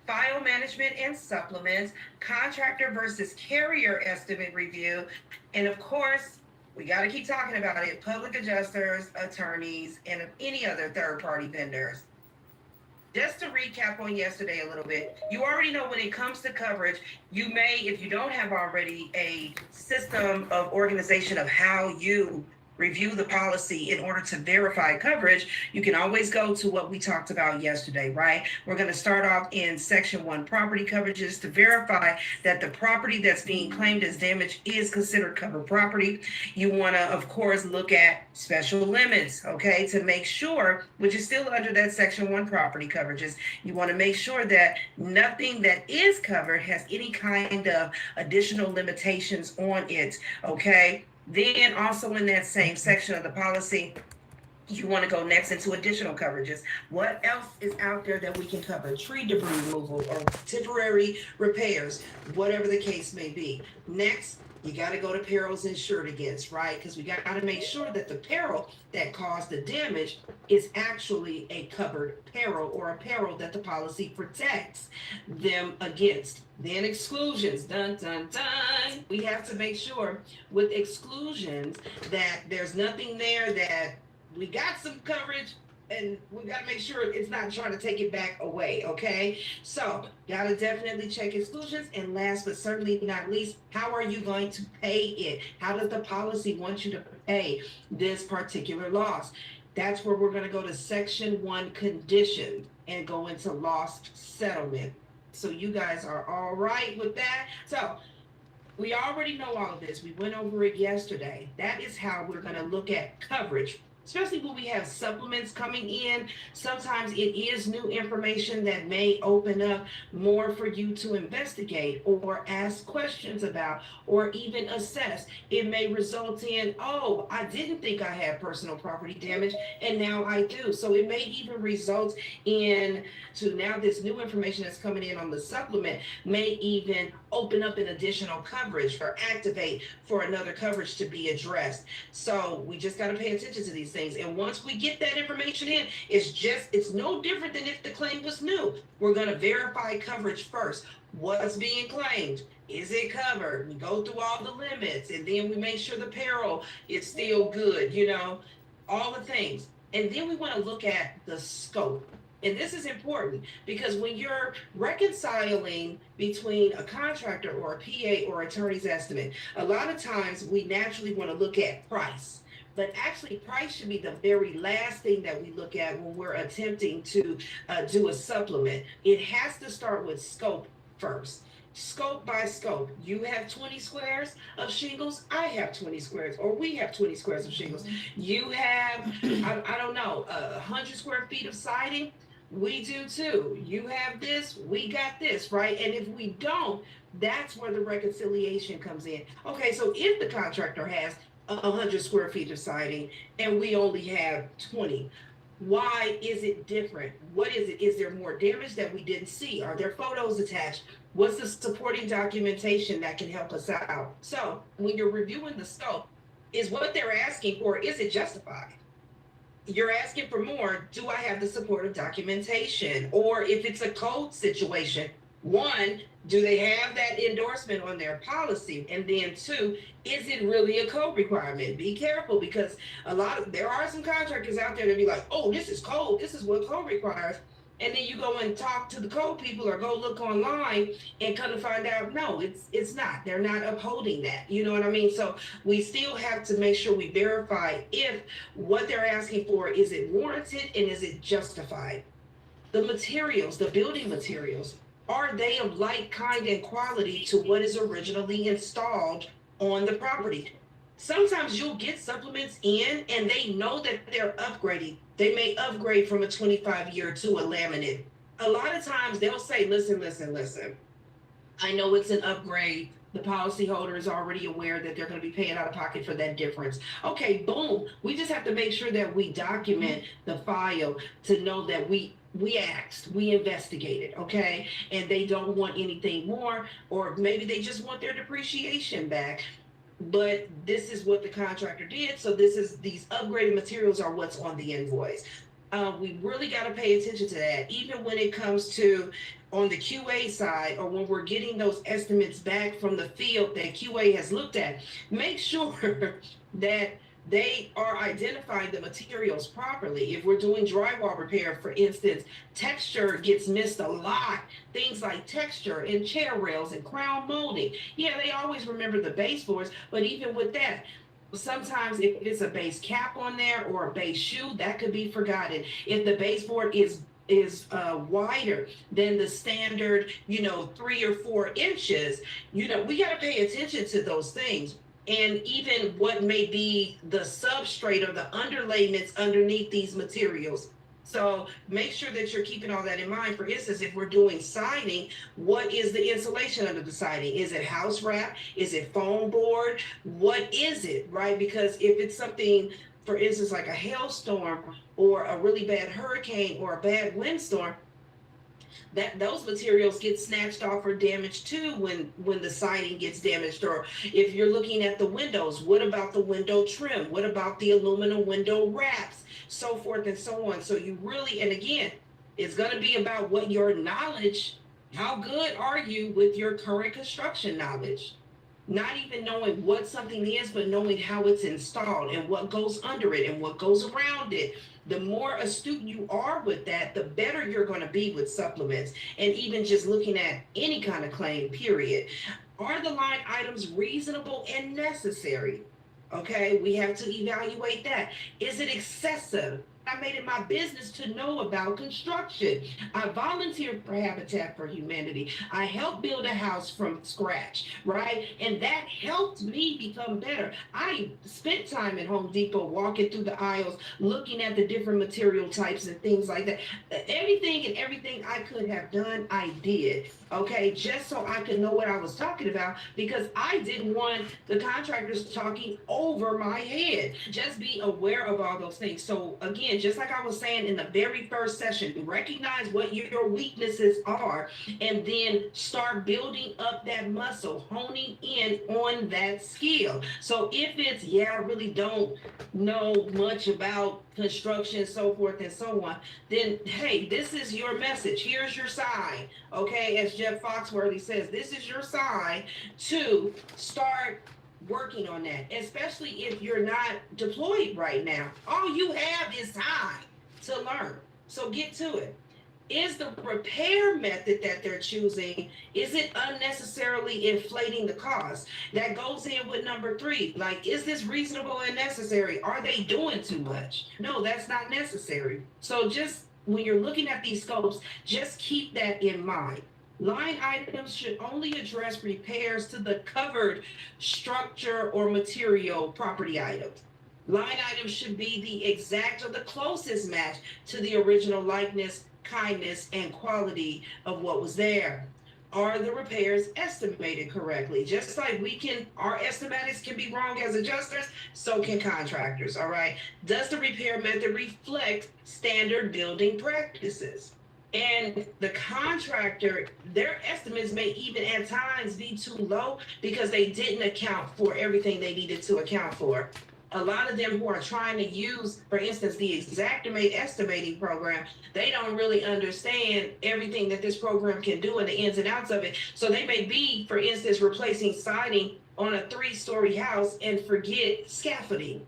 file management and supplements, contractor versus carrier estimate review, and of course, we got to keep talking about it, public adjusters, attorneys, and any other third party vendors. Just to recap on yesterday a little bit, you already know when it comes to coverage, you may, if you don't have already a system of organization of how you review the policy in order to verify coverage, you can always go to what we talked about yesterday, right? We're going to start off in section 1, property coverages, to verify that the property that's being claimed as damage is considered covered property. You want to, of course, look at special limits, okay, to make sure, which is still under that section 1 property coverages, you want to make sure that nothing that is covered has any kind of additional limitations on it, okay? Then also in that same section of the policy, you want to go next into additional coverages. What else is out there that we can cover? Tree debris removal or temporary repairs, whatever the case may be. Next, you got to go to perils insured against, right? Because we got to make sure that the peril that caused the damage is actually a covered peril or a peril that the policy protects them against. Then exclusions, dun, dun, dun. We have to make sure with exclusions that there's nothing there that we got some coverage and we got to make sure it's not trying to take it back away, okay? So, got to definitely check exclusions. And last but certainly not least, how are you going to pay it? How does the policy want you to pay this particular loss? That's where we're going to go to section 1 conditions and go into loss settlement. So you guys are all right with that? So we already know all of this. We went over it yesterday. That is how we're going to look at coverage, especially when we have supplements coming in. Sometimes it is new information that may open up more for you to investigate or ask questions about or even assess. It may result in, oh, I didn't think I had personal property damage and now I do. So it may even result in to now this new information that's coming in on the supplement may even open up an additional coverage or activate for another coverage to be addressed. So we just got to pay attention to these things. And once we get that information in, it's no different than if the claim was new. We're going to verify coverage first. What's being claimed? Is it covered? We go through all the limits and then we make sure the peril is still good, all the things. And then we want to look at the scope. And this is important because when you're reconciling between a contractor or a PA or attorney's estimate, a lot of times we naturally want to look at price. But actually, price should be the very last thing that we look at when we're attempting to do a supplement. It has to start with scope first. Scope by scope. You have 20 squares of shingles. I have 20 squares, or we have 20 squares of shingles. You have, I don't know, 100 square feet of siding. We do too. You have this, we got this, right? And if we don't, that's where the reconciliation comes in. Okay, so if the contractor has 100 square feet of siding and we only have 20, why is it different? What is it? Is there more damage that we didn't see? Are there photos attached? What's the supporting documentation that can help us out? So when you're reviewing the scope, is what they're asking for, is it justified? You're asking for more, do I have the supportive documentation? Or if it's a code situation, one, do they have that endorsement on their policy? And then two, is it really a code requirement? Be careful because there are some contractors out there that be like, oh, this is code, this is what code requires. And then you go and talk to the code people or go look online and come to find out, no, it's not. They're not upholding that. You know what I mean? So we still have to make sure we verify if what they're asking for, is it warranted and is it justified? The materials, the building materials, are they of like kind and quality to what is originally installed on the property? Sometimes you'll get supplements in and they know that they're upgrading. They may upgrade from a 25-year to a laminate. A lot of times they'll say, listen. I know it's an upgrade. The policyholder is already aware that they're going to be paying out of pocket for that difference. Okay, boom. We just have to make sure that we document the file to know that we asked, we investigated, okay? And they don't want anything more, or maybe they just want their depreciation back. But this is what the contractor did. So these upgraded materials are what's on the invoice. We really got to pay attention to that. Even when it comes to on the QA side, or when we're getting those estimates back from the field that QA has looked at, make sure that they are identifying the materials properly. If we're doing drywall repair, for instance, texture gets missed a lot. Things like texture in chair rails and crown molding. Yeah, they always remember the baseboards, but even with that, sometimes if it's a base cap on there or a base shoe, that could be forgotten. If the baseboard is wider than the standard, 3 or 4 inches, we got to pay attention to those things. And even what may be the substrate or the underlayments underneath these materials. So make sure that you're keeping all that in mind. For instance, if we're doing siding, what is the insulation under the siding? Is it house wrap? Is it foam board? What is it, right? Because if it's something, for instance, like a hailstorm or a really bad hurricane or a bad windstorm, that those materials get snatched off or damaged too when the siding gets damaged. Or if you're looking at the windows, what about the window trim? What about the aluminum window wraps? So forth and so on. So you really, and again, it's going to be about what your knowledge, how good are you with your current construction knowledge? Not even knowing what something is, but knowing how it's installed and what goes under it and what goes around it. The more astute you are with that, the better you're going to be with supplements and even just looking at any kind of claim, period. Are the line items reasonable and necessary? Okay, we have to evaluate that. Is it excessive? I made it my business to know about construction. I volunteered for Habitat for Humanity. I helped build a house from scratch, right? And that helped me become better. I spent time at Home Depot walking through the aisles, looking at the different material types and things like that. Everything I could have done, I did. Okay, just so I could know what I was talking about, because I didn't want the contractors talking over my head. Just be aware of all those things. So again, just like I was saying in the very first session, recognize what your weaknesses are and then start building up that muscle, honing in on that skill. So if it's, I really don't know much about construction, so forth and so on, then hey, this is your message. Here's your sign. Okay, as Jeff Foxworthy says, this is your sign to start working on that, especially if you're not deployed right now. All you have is time to learn. So get to it. Is the repair method that they're choosing, is it unnecessarily inflating the cost? That goes in with number 3. Like, is this reasonable and necessary? Are they doing too much? No, that's not necessary. So just when you're looking at these scopes, just keep that in mind. Line items should only address repairs to the covered structure or material property items. Line items should be the exact or the closest match to the original likeness, kindness, and quality of what was there. Are the repairs estimated correctly? Just like our estimatics can be wrong as adjusters, so can contractors, all right? Does the repair method reflect standard building practices? And the contractor, their estimates may even at times be too low because they didn't account for everything they needed to account for. A lot of them who are trying to use, for instance, the Xactimate estimating program, they don't really understand everything that this program can do and the ins and outs of it. So they may be, for instance, replacing siding on a 3-story house and forget scaffolding.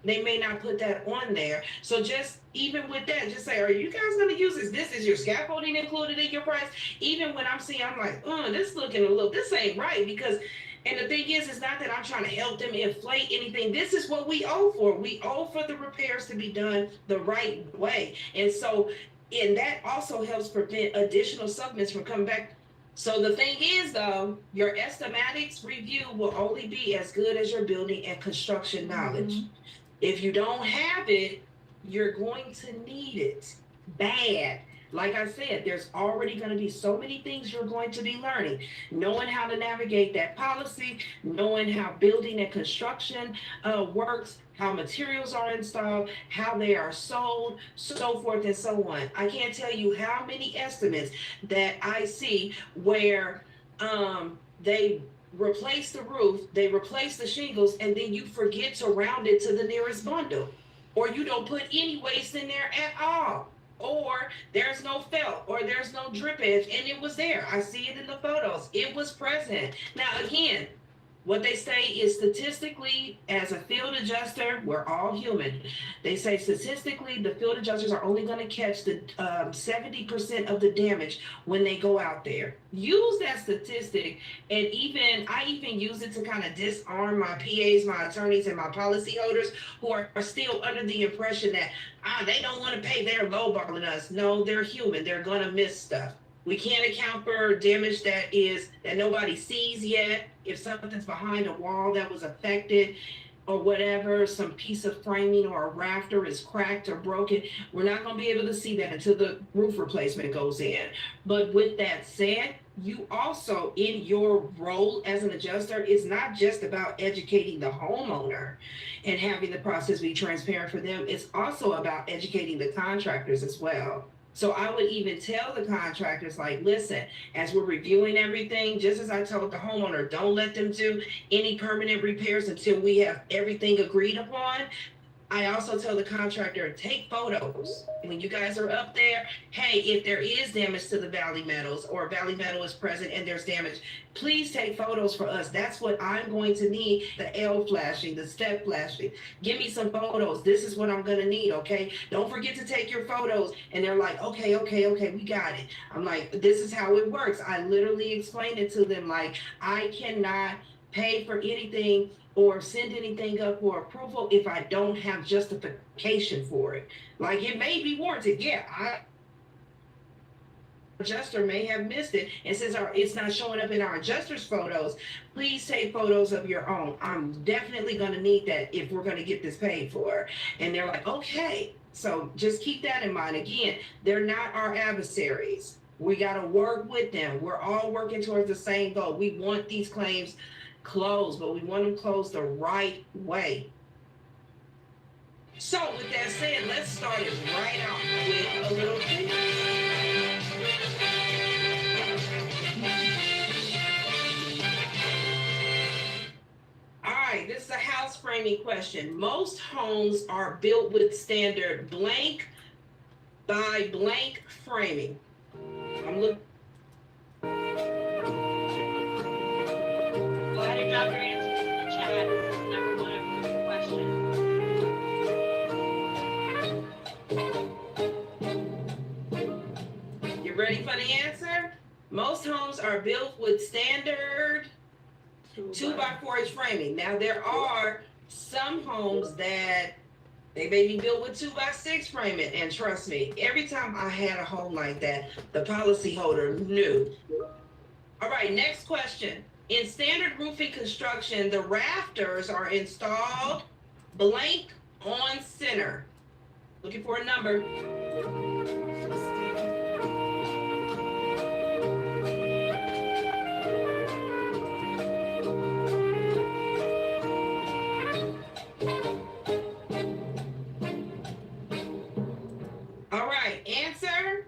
They may not put that on there. So just even with that, just say, are you guys going to use this? This is your scaffolding included in your price? Even when I'm seeing, I'm like, this ain't right, because and the thing is, it's not that I'm trying to help them inflate anything. This is what we owe for. We owe for the repairs to be done the right way. And so, and that also helps prevent additional supplements from coming back. So the thing is, though, your estimatics review will only be as good as your building and construction knowledge. Mm-hmm. If you don't have it, you're going to need it bad. Like I said, there's already going to be so many things you're going to be learning. Knowing how to navigate that policy, knowing how building and construction works, how materials are installed, how they are sold, so forth and so on. I can't tell you how many estimates that I see where they replace the roof, they replace the shingles, and then you forget to round it to the nearest bundle. Or you don't put any waste in there at all. or there's no felt, or there's no drip edge, and it was there. I see it in the photos. It was present. Now, again, what they say is statistically, as a field adjuster, we're all human. They say statistically, the field adjusters are only going to catch the 70% of the damage when they go out there. Use that statistic, and I even use it to kind of disarm my PAs, my attorneys, and my policyholders who are still under the impression that they don't want to pay, they're lowballing us. No, they're human. They're going to miss stuff. We can't account for damage that nobody sees yet. If something's behind a wall that was affected or whatever, some piece of framing or a rafter is cracked or broken, we're not going to be able to see that until the roof replacement goes in. But with that said, you also, in your role as an adjuster, is not just about educating the homeowner and having the process be transparent for them. It's also about educating the contractors as well. So I would even tell the contractors, like, listen, as we're reviewing everything, just as I told the homeowner, don't let them do any permanent repairs until we have everything agreed upon. I also tell the contractor, take photos. When you guys are up there, hey, if there is damage to the valley metals or valley metal is present and there's damage, please take photos for us. That's what I'm going to need. The L flashing, the step flashing. Give me some photos. This is what I'm going to need, okay? Don't forget to take your photos. And they're like, okay, we got it. I'm like, this is how it works. I literally explained it to them, like, I cannot pay for anything or send anything up for approval if I don't have justification for it. Like, it may be warranted. Yeah, adjuster may have missed it, and since it's not showing up in our adjuster's photos, please take photos of your own. I'm definitely going to need that if we're going to get this paid for. And they're like, okay. So just keep that in mind. Again, they're not our adversaries. We got to work with them. We're all working towards the same goal. We want these claims closed, but we want them closed the right way. So with that said, let's start it right off with a little bit. All right, this is a house framing question. Most homes are built with standard blank by blank framing. I'm looking. Go ahead and drop your answers in the chat. This is number one of the question. You ready for the answer? Most homes are built with standard 2x4 inch framing. Now there are some homes that they may be built with 2x6 framing, and trust me, every time I had a home like that, the policyholder knew. All right, next question. In standard roofing construction, the rafters are installed blank on center. Looking for a number. All right, answer.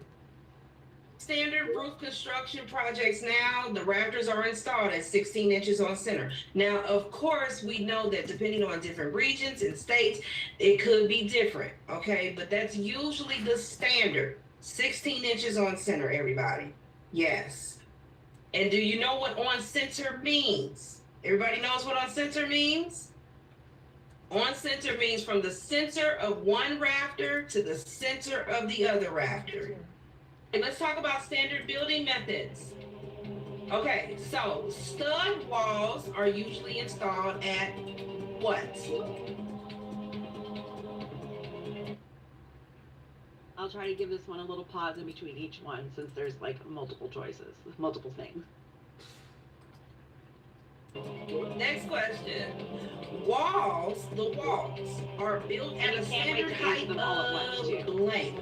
Standard roof construction projects now, the rafters are installed at 16 inches on center. Now, of course, we know that depending on different regions and states, it could be different, okay? But that's usually the standard, 16 inches on center, everybody. Yes. And do you know what on center means? Everybody knows what on center means? On center means from the center of one rafter to the center of the other rafter. And let's talk about standard building methods. Okay, so stud walls are usually installed at what? I'll try to give this one a little pause in between each one since there's like multiple choices, multiple things. Next question. The walls are built at a standard height of blank.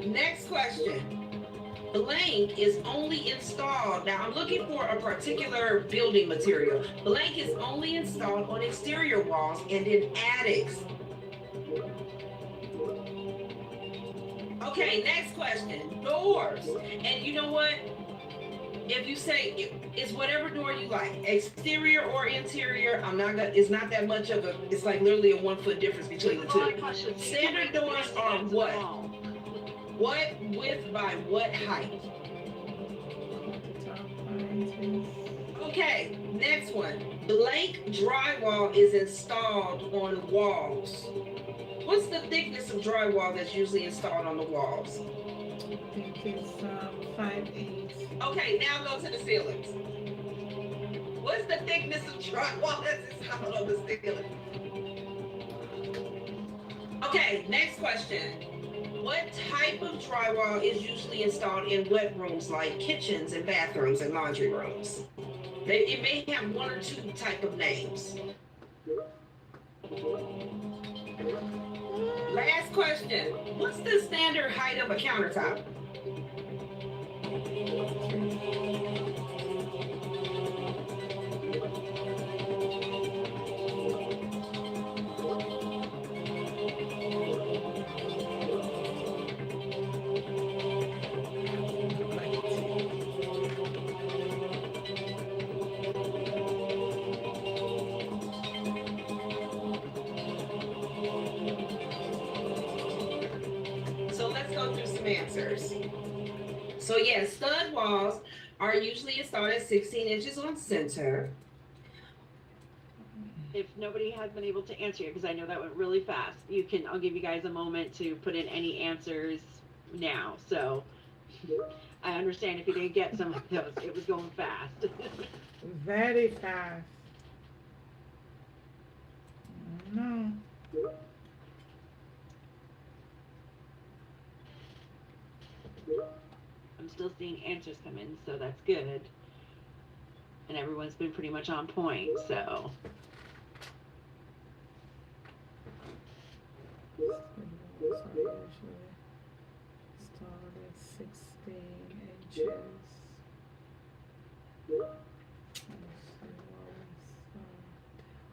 Next question. Blank is only installed, now I'm looking for a particular building material. Blank is only installed on exterior walls and in attics. Okay, next question. Doors. And you know what? If you say it's whatever door you like, exterior or interior, I'm not gonna. It's not that much of a. It's like literally a 1 foot difference between the two. Standard doors are what? What width by what height? Okay, next one. Blank drywall is installed on walls. What's the thickness of drywall that's usually installed on the walls? I think it's 5/8. Okay, now go to the ceilings. What's the thickness of drywall that's installed on the ceiling? Okay, next question. What type of drywall is usually installed in wet rooms like kitchens and bathrooms and laundry rooms? It may have one or two type of names. Last question. What's the standard height of a countertop? So let's go through some answers. So yes, stud walls are usually installed at 16 inches on center. If nobody has been able to answer it, because I know that went really fast, I'll give you guys a moment to put in any answers now. So I understand if you didn't get some of those, it was going fast. Very fast. No. I'm still seeing answers come in, so that's good. And everyone's been pretty much on point, so. Walls are usually installed at 16 inches.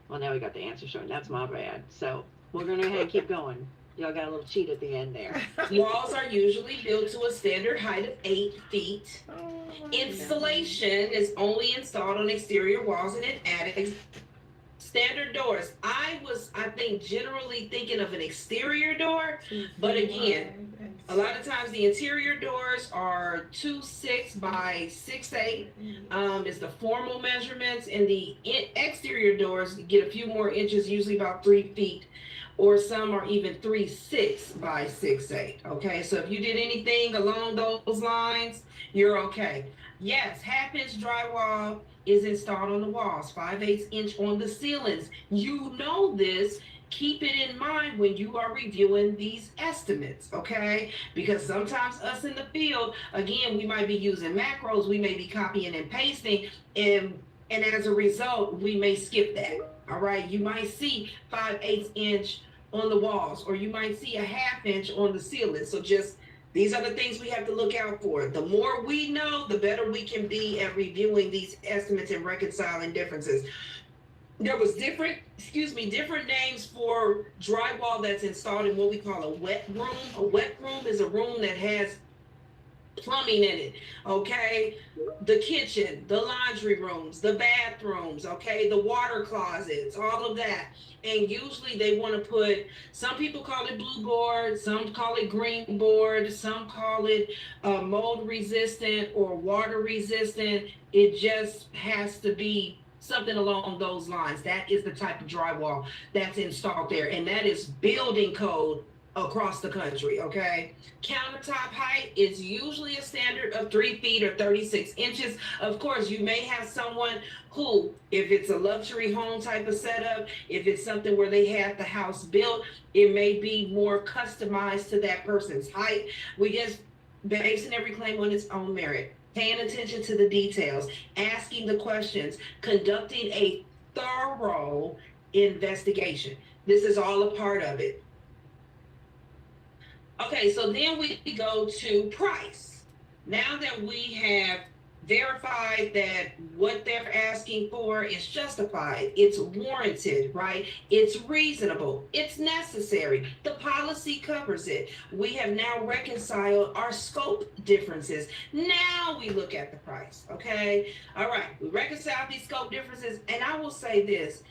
Well, now we got the answer showing. That's my bad. So we're going to go ahead and keep going. Y'all got a little cheat at the end there. Walls are usually built to a standard height of 8 feet. Insulation is only installed on exterior walls and in attics. Standard doors. I think, generally thinking of an exterior door, but again, a lot of times the interior doors are 2.6 by 6.8. Is the formal measurements, and the exterior doors get a few more inches, usually about 3 feet, or some are even 3.6 by 6.8. Okay, so if you did anything along those lines, you're okay. Yes, 1/2 inch drywall is installed on the walls, 5/8 inch on the ceilings. You know this. Keep it in mind when you are reviewing these estimates, okay? Because sometimes us in the field, again, we might be using macros, we may be copying and pasting, and as a result, we may skip that. All right, you might see 5/8 inch on the walls, or you might see a 1/2 inch on the ceiling. So just these are the things we have to look out for. The more we know, the better we can be at reviewing these estimates and reconciling differences. There was different names for drywall that's installed in what we call a wet room. A wet room is a room that has plumbing in it, okay? The kitchen, the laundry rooms, the bathrooms, okay? The water closets, all of that. And usually they want to put, some people call it blue board, some call it green board, some call it mold resistant or water resistant. It just has to be something along those lines. That is the type of drywall that's installed there. And that is building code across the country, okay? Countertop height is usually a standard of 3 feet or 36 inches. Of course, you may have someone who, if it's a luxury home type of setup, if it's something where they had the house built, it may be more customized to that person's height. We just basing every claim on its own merit, paying attention to the details, asking the questions, conducting a thorough investigation. This is all a part of it. Okay, so then we go to price. Now that we have verify that what they're asking for is justified, it's warranted, right? It's reasonable, it's necessary. The policy covers it. We have now reconciled our scope differences. Now we look at the price, okay? All right, we reconciled these scope differences, and I will say this.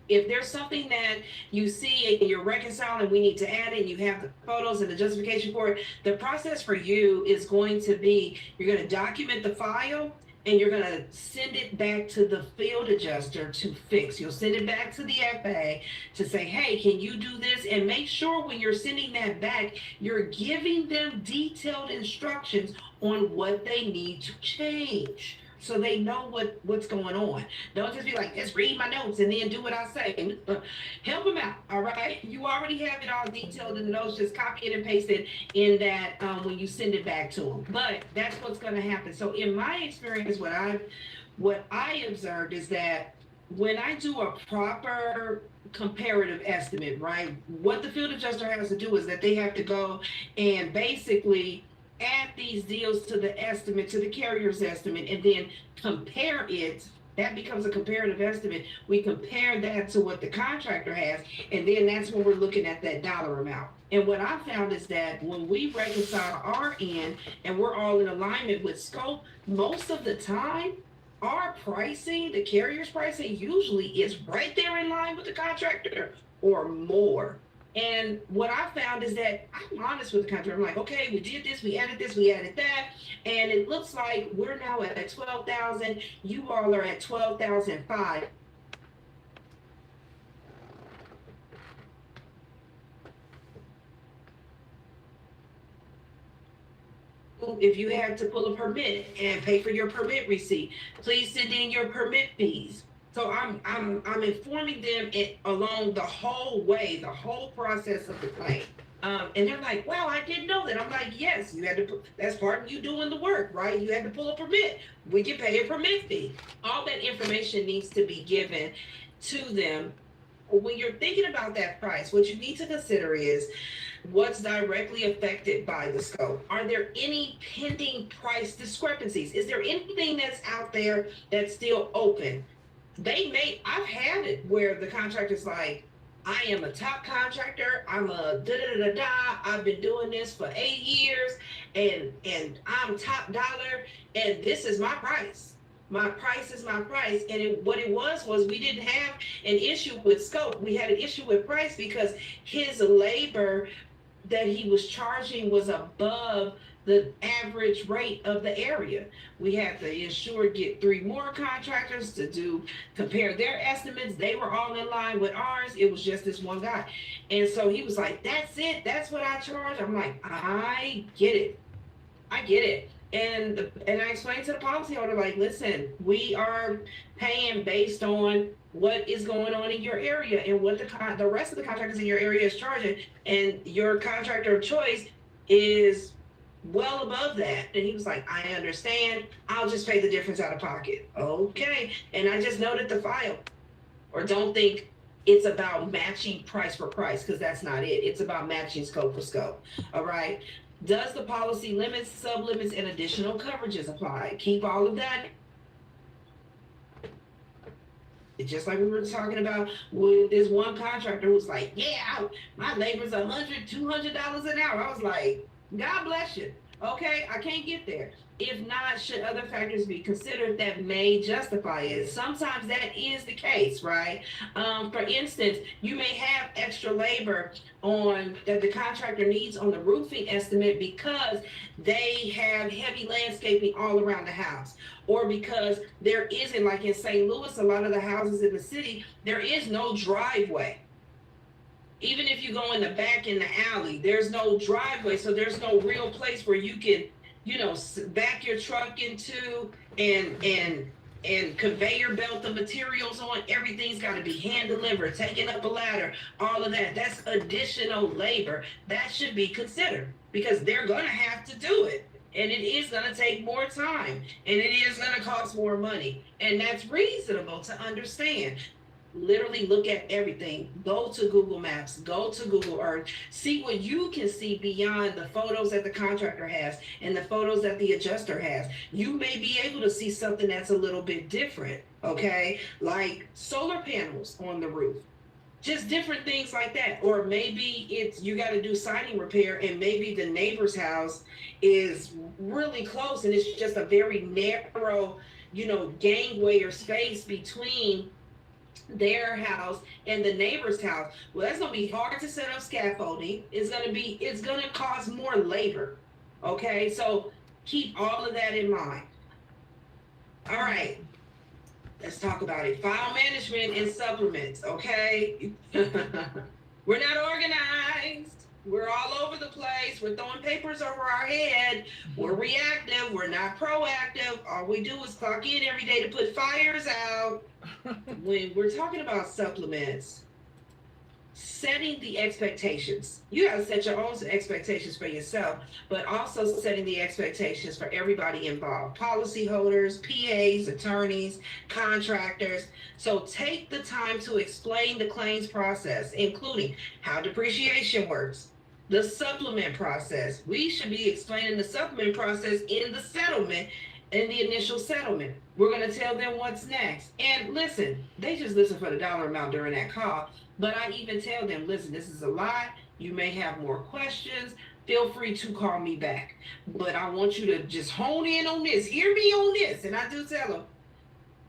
If there's something that you see and you're reconciling, we need to add it, and you have the photos and the justification for it, the process for you is going to be, you're going to document the file and you're going to send it back to the field adjuster to fix. You'll send it back to the FA to say, hey, can you do this? And make sure when you're sending that back, you're giving them detailed instructions on what they need to change, so they know what's going on. Don't just be like, just read my notes and then do what I say. Help them out, all right? You already have it all detailed in the notes. Just copy it and paste it in that when you send it back to them. But that's what's going to happen. So in my experience, what I observed is that when I do a proper comparative estimate, right, what the field adjuster has to do is that they have to go and basically add these deals to the estimate, to the carrier's estimate, and then compare it. That becomes a comparative estimate. We compare that to what the contractor has, and then that's when we're looking at that dollar amount. And what I found is that when we reconcile our end and we're all in alignment with scope, most of the time, our pricing, the carrier's pricing, usually is right there in line with the contractor or more. And what I found is that I'm honest with the contractor. I'm like, okay, we did this, we added that, and it looks like we're now at 12,000. You all are at 12,005. If you have to pull a permit and pay for your permit receipt, please send in your permit fees. So I'm informing them along the whole way, the whole process of the claim. And they're like, wow, I didn't know that. I'm like, yes, you had to that's part of you doing the work, right? You had to pull a permit. We can pay a permit fee. All that information needs to be given to them. When you're thinking about that price, what you need to consider is what's directly affected by the scope. Are there any pending price discrepancies? Is there anything that's out there that's still open? I've had it where the contractor's like, I am a top contractor, I'm a da-da-da-da-da, I've been doing this for 8 years, and I'm top dollar, and this is my price. My price is my price. And what it was we didn't have an issue with scope. We had an issue with price because his labor that he was charging was above the average rate of the area. We had the insured get 3 more contractors to compare their estimates. They were all in line with ours. It was just this one guy. And so he was like, that's it. That's what I charge. I'm like, I get it. And I explained to the policyholder, like, listen, we are paying based on what is going on in your area and what the rest of the contractors in your area is charging. And your contractor of choice is well above that. And he was like, I understand. I'll just pay the difference out of pocket. Okay. And I just noted the file. Or don't think it's about matching price for price, because that's not it. It's about matching scope for scope. All right. Does the policy limits, sublimits, and additional coverages apply? Keep all of that. It's just like we were talking about with this one contractor who's like, yeah, my labor's $100, $200 an hour. I was like, God bless you. Okay, I can't get there. If not, should other factors be considered that may justify it? Sometimes that is the case, right? For instance, you may have extra labor that the contractor needs on the roofing estimate because they have heavy landscaping all around the house, or because there isn't, like in St. Louis, a lot of the houses in the city, there is no driveway. Even if you go in the back in the alley, there's no driveway, so there's no real place where you can, back your truck into and conveyor belt the materials on. Everything's got to be hand delivered, taking up a ladder, all of that. That's additional labor that should be considered, because they're going to have to do it. And it is going to take more time, and it is going to cost more money. And that's reasonable to understand. Literally look at everything. Go to Google Maps, go to Google Earth, see what you can see beyond the photos that the contractor has and the photos that the adjuster has. You may be able to see something that's a little bit different, okay? Like solar panels on the roof. Just different things like that. Or maybe it's you got to do siding repair and maybe the neighbor's house is really close and it's just a very narrow, gangway or space between their house and the neighbor's house. Well, that's gonna be hard to set up scaffolding. It's gonna cost more labor. Okay, so keep all of that in mind. All right, let's talk about it. File management and supplements. Okay, we're not organized. We're all over the place. We're throwing papers over our head. We're reactive. We're not proactive. All we do is clock in every day to put fires out. When we're talking about supplements, setting the expectations. You got to set your own expectations for yourself, but also setting the expectations for everybody involved. Policyholders, PAs, attorneys, contractors. So take the time to explain the claims process, including how depreciation works, the supplement process. We should be explaining the supplement process in the settlement, in the initial settlement. We're going to tell them what's next. And listen, they just listen for the dollar amount during that call. But I even tell them, listen, this is a lot. You may have more questions. Feel free to call me back. But I want you to just hone in on this. Hear me on this. And I do tell them,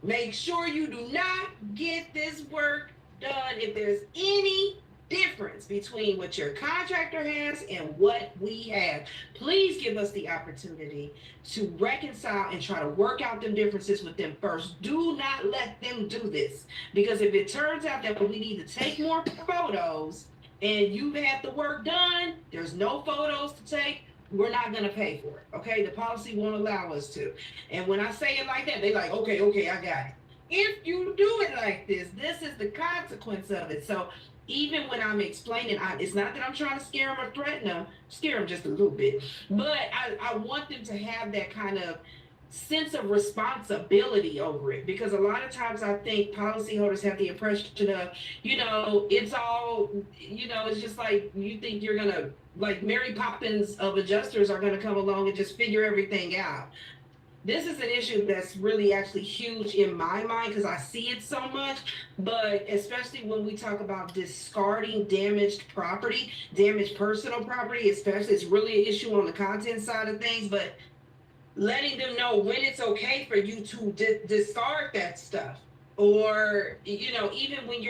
make sure you do not get this work done if there's any difference between what your contractor has and what we have. Please give us the opportunity to reconcile and try to work out them differences with them first. Do not let them do this, because if it turns out that we need to take more photos and you've had the work done, there's no photos to take, we're not going to pay for it. Okay, the policy won't allow us to. And when I say it like that, they like, okay, I got it. If you do it like this is the consequence of it. So even when I'm explaining, it's not that I'm trying to scare them or threaten them, scare them just a little bit, but I want them to have that kind of sense of responsibility over it, because a lot of times I think policyholders have the impression of, it's all, it's just like you think you're gonna, like Mary Poppins of adjusters are gonna come along and just figure everything out. This is an issue that's really actually huge in my mind because I see it so much, but especially when we talk about discarding damaged property, damaged personal property, especially, it's really an issue on the content side of things, but letting them know when it's okay for you to discard that stuff. Or, even when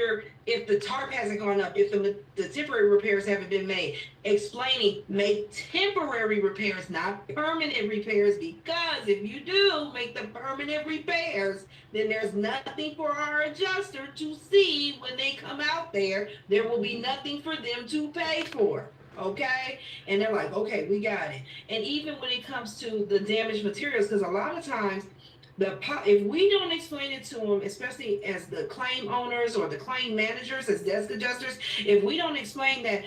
if the tarp hasn't gone up, if the temporary repairs haven't been made, explaining, make temporary repairs, not permanent repairs, because if you do make the permanent repairs, then there's nothing for our adjuster to see when they come out there. There will be nothing for them to pay for. Okay, and they're like, okay, we got it. And even when it comes to the damaged materials, because a lot of times if we don't explain it to them, especially as the claim owners or the claim managers, as desk adjusters, if we don't explain that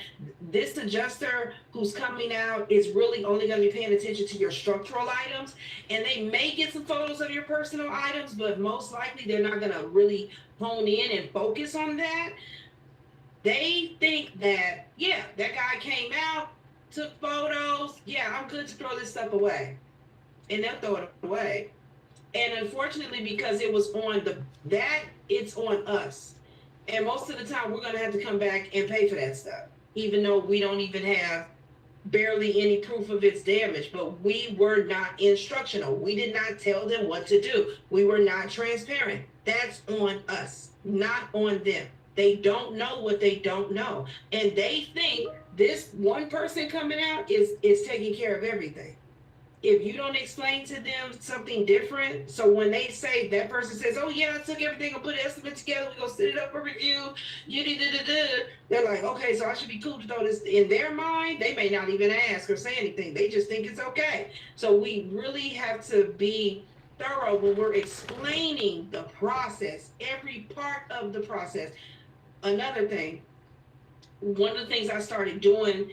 this adjuster who's coming out is really only going to be paying attention to your structural items, and they may get some photos of your personal items, but most likely they're not going to really hone in and focus on that. They think that, yeah, that guy came out, took photos, yeah, I'm good to throw this stuff away. And they'll throw it away. And unfortunately, because it was on it's on us. And most of the time, we're going to have to come back and pay for that stuff, even though we don't even have barely any proof of its damage. But we were not instructional. We did not tell them what to do. We were not transparent. That's on us, not on them. They don't know what they don't know. And they think this one person coming out is taking care of everything. If you don't explain to them something different, so when they say, that person says, oh yeah, I took everything and put an estimate together, we're gonna set it up for review, they're like, okay, so I should be cool to throw this. In their mind, they may not even ask or say anything. They just think it's okay. So we really have to be thorough when we're explaining the process, every part of the process. Another thing, one of the things I started doing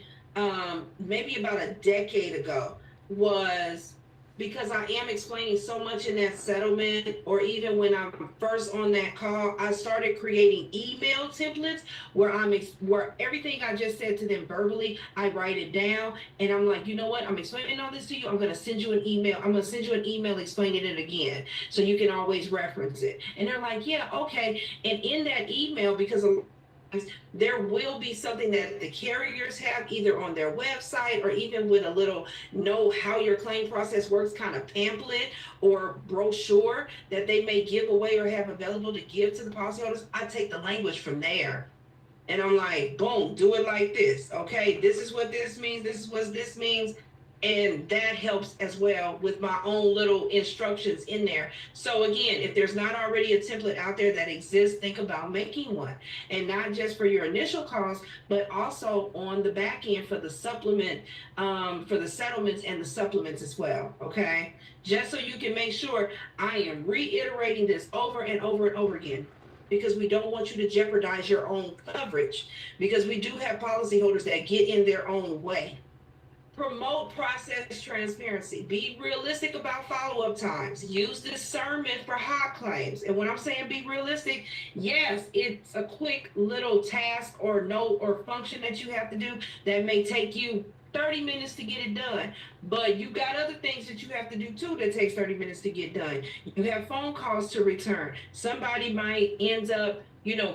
maybe about a decade ago was because I am explaining so much in that settlement, or even when I'm first on that call, I started creating email templates where where everything I just said to them verbally, I write it down, and I'm like, you know what? I'm explaining all this to you. I'm gonna send you an email. I'm gonna send you an email explaining it again, so you can always reference it. And they're like, yeah, okay. And in that email, because there will be something that the carriers have either on their website or even with a little know how your claim process works kind of pamphlet or brochure that they may give away or have available to give to the policyholders. I take the language from there and I'm like, boom, do it like this. Okay, this is what this means. This is what this means. And that helps as well with my own little instructions in there. So again, if there's not already a template out there that exists, think about making one. And not just for your initial cost, but also on the back end for the supplement, for the settlements and the supplements as well. Okay, just so you can make sure I am reiterating this over and over and over again, because we don't want you to jeopardize your own coverage, because we do have policyholders that get in their own way. Promote process transparency. Be realistic about follow-up times. Use discernment for hot claims. And when I'm saying be realistic, yes, it's a quick little task or note or function that you have to do that may take you 30 minutes to get it done. But you got other things that you have to do too that takes 30 minutes to get done. You have phone calls to return. Somebody might end up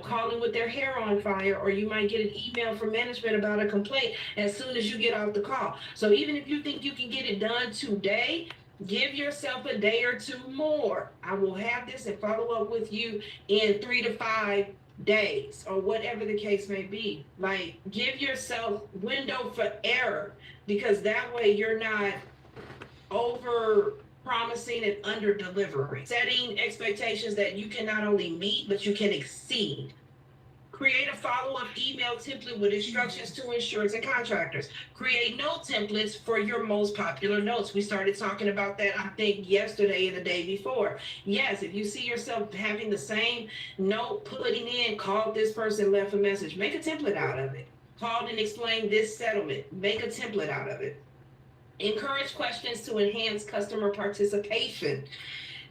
calling with their hair on fire, or you might get an email from management about a complaint as soon as you get off the call. So even if you think you can get it done today, give yourself a day or two more. I will have this and follow up with you in 3 to 5 days or whatever the case may be. Like, give yourself window for error, because that way you're not over promising and under delivering. Setting expectations that you can not only meet, but you can exceed. Create a follow-up email template with instructions to insurers and contractors. Create note templates for your most popular notes. We started talking about that, I think, yesterday and the day before. Yes, if you see yourself having the same note, putting in, called this person, left a message, make a template out of it. Called and explained this settlement, make a template out of it. Encourage questions to enhance customer participation.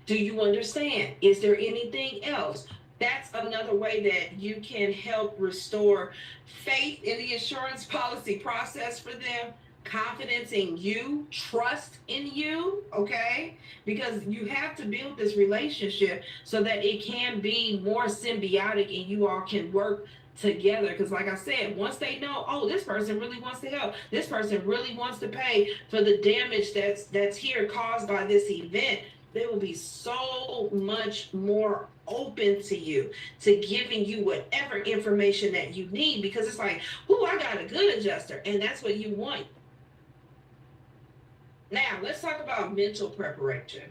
Do you understand? Is there anything else? That's another way that you can help restore faith in the insurance policy process for them, confidence in you, trust in you, okay? Because you have to build this relationship so that it can be more symbiotic and you all can work together. Because like I said, once they know, oh, this person really wants to help, this person really wants to pay for the damage that's here caused by this event, they will be so much more open to you, to giving you whatever information that you need, because it's like, oh, I got a good adjuster, and that's what you want. Now let's talk about mental preparation,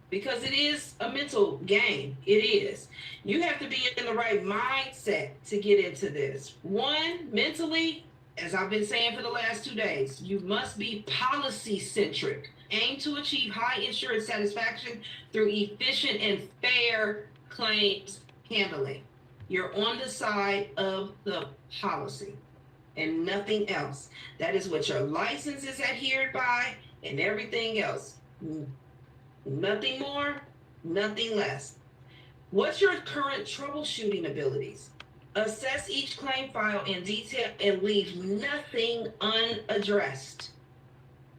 because it is a mental game. It is. You have to be in the right mindset to get into this. One, mentally, as I've been saying for the last 2 days, you must be policy centric. Aim to achieve high insurance satisfaction through efficient and fair claims handling. You're on the side of the policy and nothing else. That is what your license is adhered by and everything else. Nothing more, nothing less. What's your current troubleshooting abilities? Assess each claim file in detail and leave nothing unaddressed.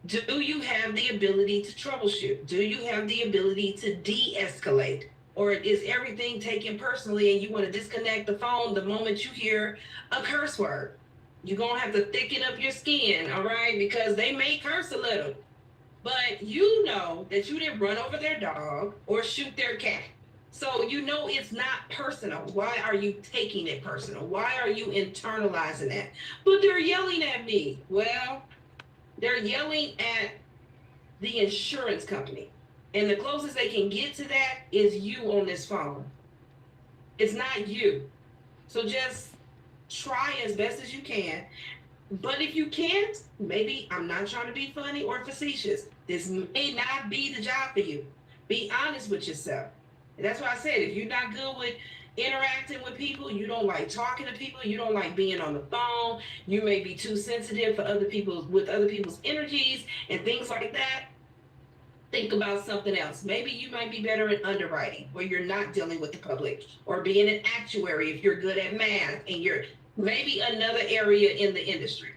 Do you have the ability to troubleshoot? Do you have the ability to de-escalate? Or is everything taken personally and you want to disconnect the phone the moment you hear a curse word? You're going to have to thicken up your skin, all right? Because they may curse a little. But you know that you didn't run over their dog or shoot their cat. So you know it's not personal. Why are you taking it personal? Why are you internalizing that? But they're yelling at me. Well, they're yelling at the insurance company. And the closest they can get to that is you on this phone. It's not you. So just try as best as you can. But if you can't, maybe I'm not trying to be funny or facetious. This may not be the job for you. Be honest with yourself. And that's why I said, if you're not good with interacting with people, you don't like talking to people, you don't like being on the phone, you may be too sensitive for other people's energies and things like that, think about something else. Maybe you might be better in underwriting where you're not dealing with the public, or being an actuary if you're good at math, and you're maybe another area in the industry.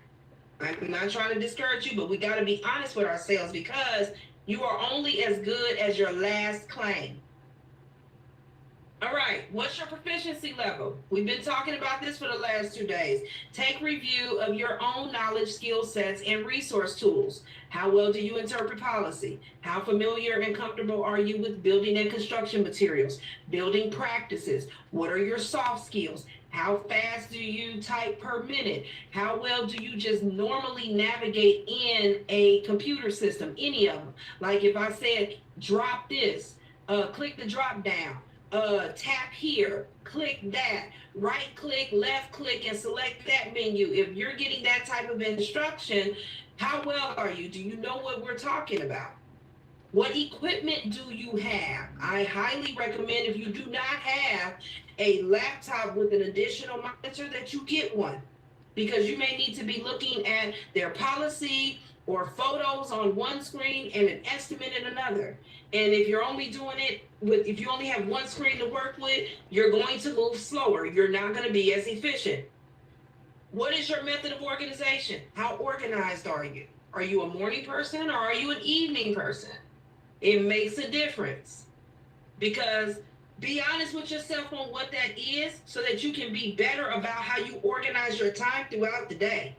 I'm not trying to discourage you, but we got to be honest with ourselves, because you are only as good as your last claim. All right, what's your proficiency level? We've been talking about this for the last 2 days. Take review of your own knowledge, skill sets, and resource tools. How well do you interpret policy? How familiar and comfortable are you with building and construction materials, building practices? What are your soft skills? How fast do you type per minute? How well do you just normally navigate in a computer system? Any of them. Like if I said, drop this, click the drop down. Tap here, click that, right click, left click, and select that menu. If you're getting that type of instruction, how well are you? Do you know what we're talking about? What equipment do you have? I highly recommend, if you do not have a laptop with an additional monitor, that you get one, because you may need to be looking at their policy or photos on one screen and an estimate in another. And if you're only doing it with, if you only have one screen to work with, you're going to move slower. You're not going to be as efficient. What is your method of organization? How organized are you? Are you a morning person, or are you an evening person? It makes a difference, because be honest with yourself on what that is, so that you can be better about how you organize your time throughout the day.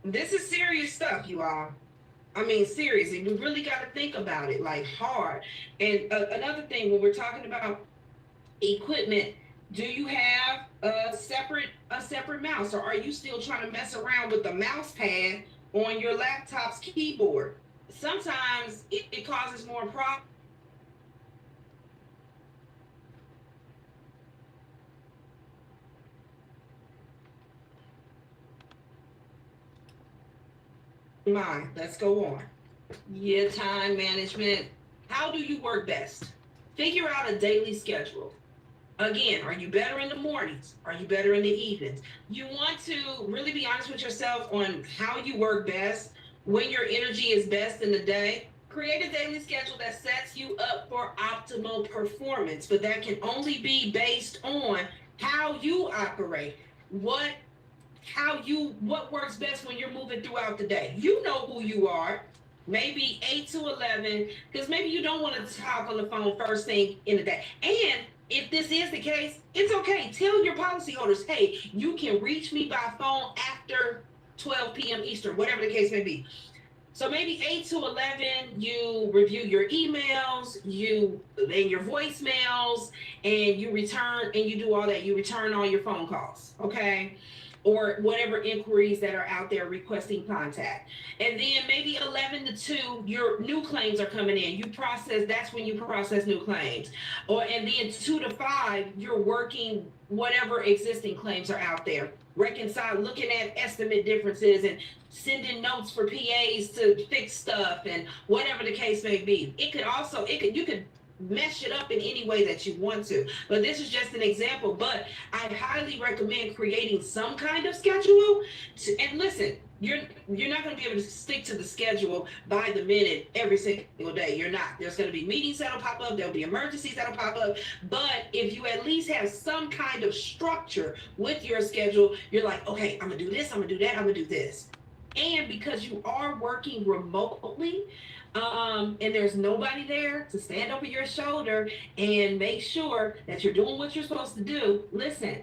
This is serious stuff, you all. I mean, seriously, we really got to think about it, like, hard. And another thing, when we're talking about equipment, do you have a separate mouse, or are you still trying to mess around with the mouse pad on your laptop's keyboard? Sometimes it causes more problems. Mind. Let's go on. Yeah, time management. How do you work best? Figure out a daily schedule. Again, are you better in the mornings? Are you better in the evenings? You want to really be honest with yourself on how you work best, when your energy is best in the day. Create a daily schedule that sets you up for optimal performance, but that can only be based on how you operate. What works best when you're moving throughout the day. You know who you are. Maybe 8 to 11, because maybe you don't want to talk on the phone first thing in the day. And if this is the case, it's okay. Tell your policyholders, hey, you can reach me by phone after 12 p.m. Eastern, whatever the case may be. So maybe 8 to 11, you review your emails, and your voicemails, and you return, and you do all that. You return all your phone calls, okay? Or whatever inquiries that are out there requesting contact. And then maybe 11 to 2, your new claims are coming in. That's when you process new claims. And then 2 to 5, you're working whatever existing claims are out there. Reconcile, looking at estimate differences and sending notes for PAs to fix stuff and whatever the case may be. You could mesh it up in any way that you want to, but this is just an example. But I highly recommend creating some kind of schedule. And listen, you're not going to be able to stick to the schedule by the minute every single day. You're not. There's going to be meetings that'll pop up. There'll be emergencies that'll pop up. But if you at least have some kind of structure with your schedule, you're like, okay, I'm gonna do this, I'm gonna do that, I'm gonna do this. And because you are working remotely, and there's nobody there to stand over your shoulder and make sure that you're doing what you're supposed to do. Listen,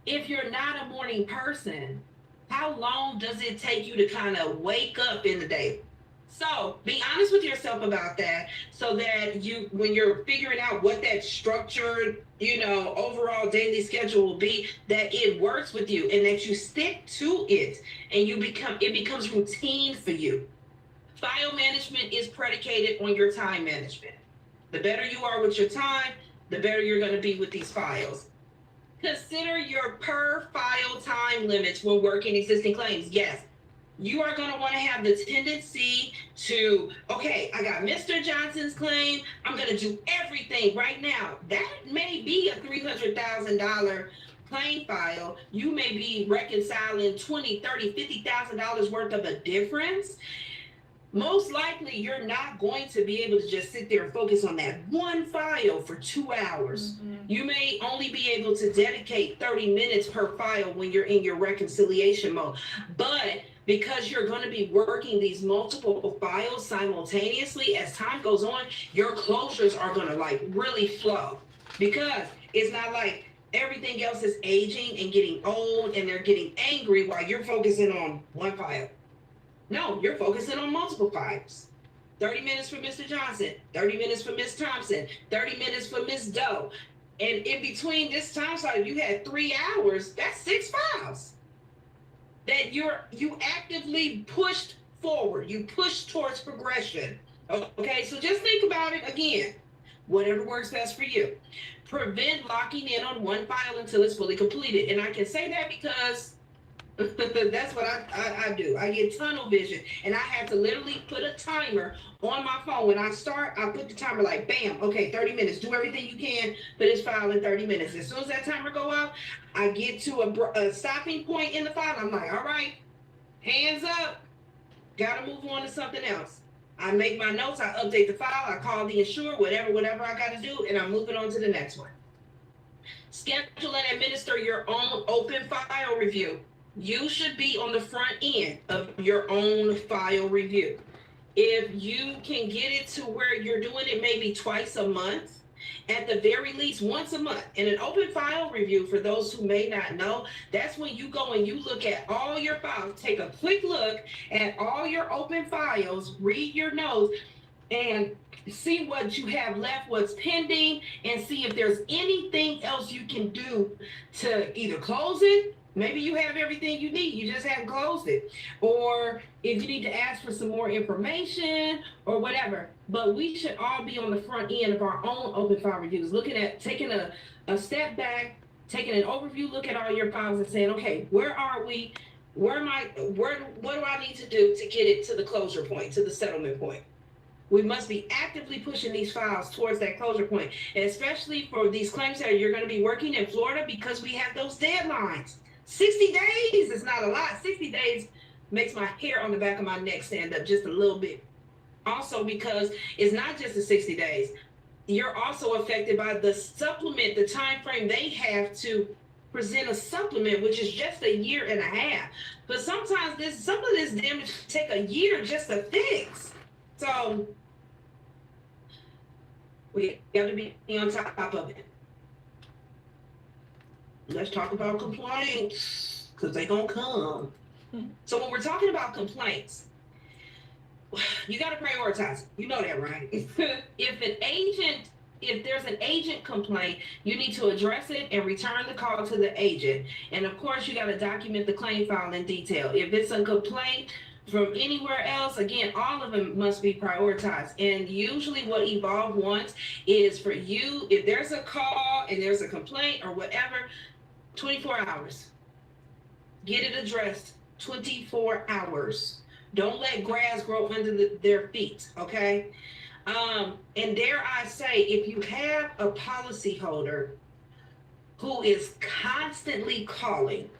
if you're not a morning person, how long does it take you to kind of wake up in the day? So be honest with yourself about that, so that when you're figuring out what that structured, overall daily schedule will be, that it works with you and that you stick to it, and it becomes routine for you. File management is predicated on your time management. The better you are with your time, the better you're going to be with these files. Consider your per file time limits when working existing claims. Yes, you are going to want to have the tendency to, okay, I got Mr. Johnson's claim. I'm going to do everything right now. That may be a $300,000 claim file. You may be reconciling $20, $30, $50,000 worth of a difference. most likely you're not going to be able to just sit there and focus on that one file for 2 hours. You may only be able to dedicate 30 minutes per file when you're in your reconciliation mode. But because you're going to be working these multiple files simultaneously, as time goes on, your closures are going to like really flow, because it's not like everything else is aging and getting old and they're getting angry while you're focusing on one file. No, you're focusing on multiple files. 30 minutes for Mr. Johnson, 30 minutes for Miss Thompson, 30 minutes for Miss Doe. And in between this time slot, you had 3 hours, that's 6 files that you actively pushed forward. You pushed towards progression. Okay, so just think about it again. Whatever works best for you. Prevent locking in on one file until it's fully completed. And I can say that because that's what I do. I get tunnel vision, and I have to literally put a timer on my phone. When I start, I put the timer like, bam, okay, 30 minutes. Do everything you can for this file in 30 minutes. As soon as that timer go out, I get to a stopping point in the file. I'm like, all right, hands up. Got to move on to something else. I make my notes. I update the file. I call the insurer, whatever I got to do, and I'm moving on to the next one. Schedule and administer your own open file review. You should be on the front end of your own file review. If you can get it to where you're doing it maybe twice a month, at the very least once a month. And an open file review, for those who may not know, that's when you go and you look at all your files, take a quick look at all your open files, read your notes, and see what you have left, what's pending, and see if there's anything else you can do to either close it. Maybe you have everything you need, you just haven't closed it. Or if you need to ask for some more information or whatever. But we should all be on the front end of our own open file reviews, looking at taking a step back, taking an overview look at all your files and saying, okay, where are we? What do I need to do to get it to the closure point, to the settlement point? We must be actively pushing these files towards that closure point, and especially for these claims that you're going to be working in Florida, because we have those deadlines. 60 days is not a lot. 60 days makes my hair on the back of my neck stand up just a little bit. Also, because it's not just the 60 days. You're also affected by the supplement, the time frame they have to present a supplement, which is just a year and a half. But sometimes some of this damage take a year just to fix. So we have to be on top of it. Let's talk about complaints, because they're going to come. So when we're talking about complaints, you got to prioritize. You know that, right? If there's an agent complaint, you need to address it and return the call to the agent. And of course, you got to document the claim file in detail. If it's a complaint from anywhere else, again, all of them must be prioritized. And usually what Evolve wants is for you, if there's a call and there's a complaint or whatever, 24 hours. Get it addressed 24 hours. Don't let grass grow under their feet, okay? And dare I say, if you have a policyholder who is constantly calling,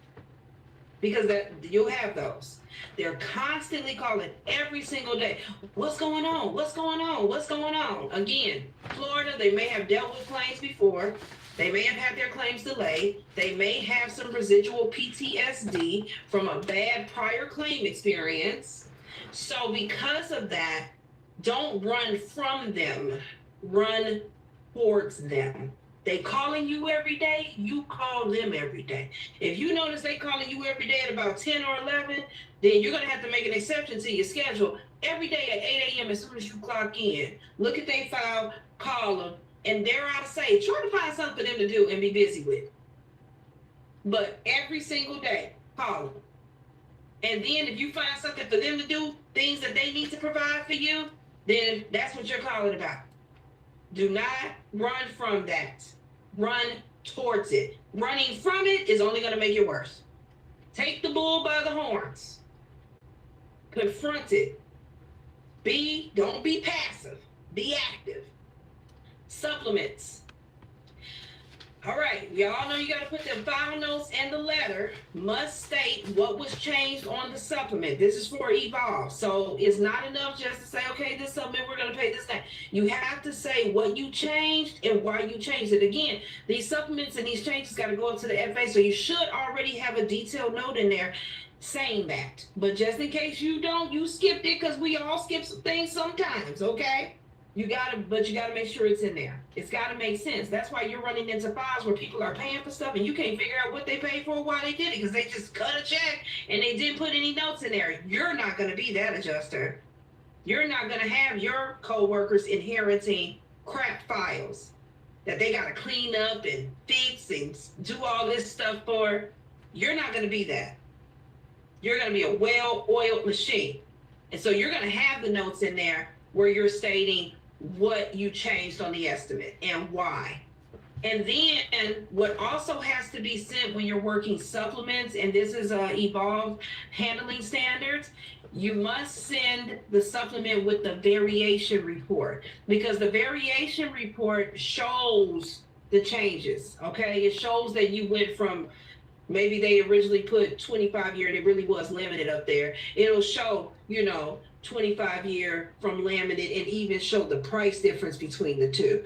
because you'll have those. They're constantly calling every single day. What's going on? What's going on? What's going on? Again, Florida, they may have dealt with claims before. They may have had their claims delayed. They may have some residual PTSD from a bad prior claim experience. So because of that, don't run from them. Run towards them. They calling you every day, you call them every day. If you notice they calling you every day at about 10 or 11, then you're going to have to make an exception to your schedule. Every day at 8 a.m. as soon as you clock in, look at their file, call them, and dare I say, try to find something for them to do and be busy with. But every single day, call them. And then if you find something for them to do, things that they need to provide for you, then that's what you're calling about. Do not run from that. Run towards it. Running from it is only going to make it worse. Take the bull by the horns. Confront it. Don't be passive. Be active. Supplements. All right, y'all know you got to put the final notes and the letter must state what was changed on the supplement. This is for Evolve. So it's not enough just to say, okay, this supplement, we're going to pay this thing. You have to say what you changed and why you changed it. Again, these supplements and these changes got to go up to the FA. So you should already have a detailed note in there saying that. But just in case you don't, you skipped it because we all skip some things sometimes, okay? You gotta make sure it's in there. It's gotta make sense. That's why you're running into files where people are paying for stuff and you can't figure out what they paid for, why they did it, because they just cut a check and they didn't put any notes in there. You're not gonna be that adjuster. You're not gonna have your coworkers inheriting crap files that they gotta clean up and fix and do all this stuff for. You're not gonna be that. You're gonna be a well-oiled machine. And so you're gonna have the notes in there where you're stating what you changed on the estimate and why. And then what also has to be sent when you're working supplements, and this is Evolve handling standards, you must send the supplement with the variation report, because the variation report shows the changes, okay? It shows that you went from, maybe they originally put 25-year and it really was limited up there. It'll show, 25-year from laminate and even show the price difference between the two.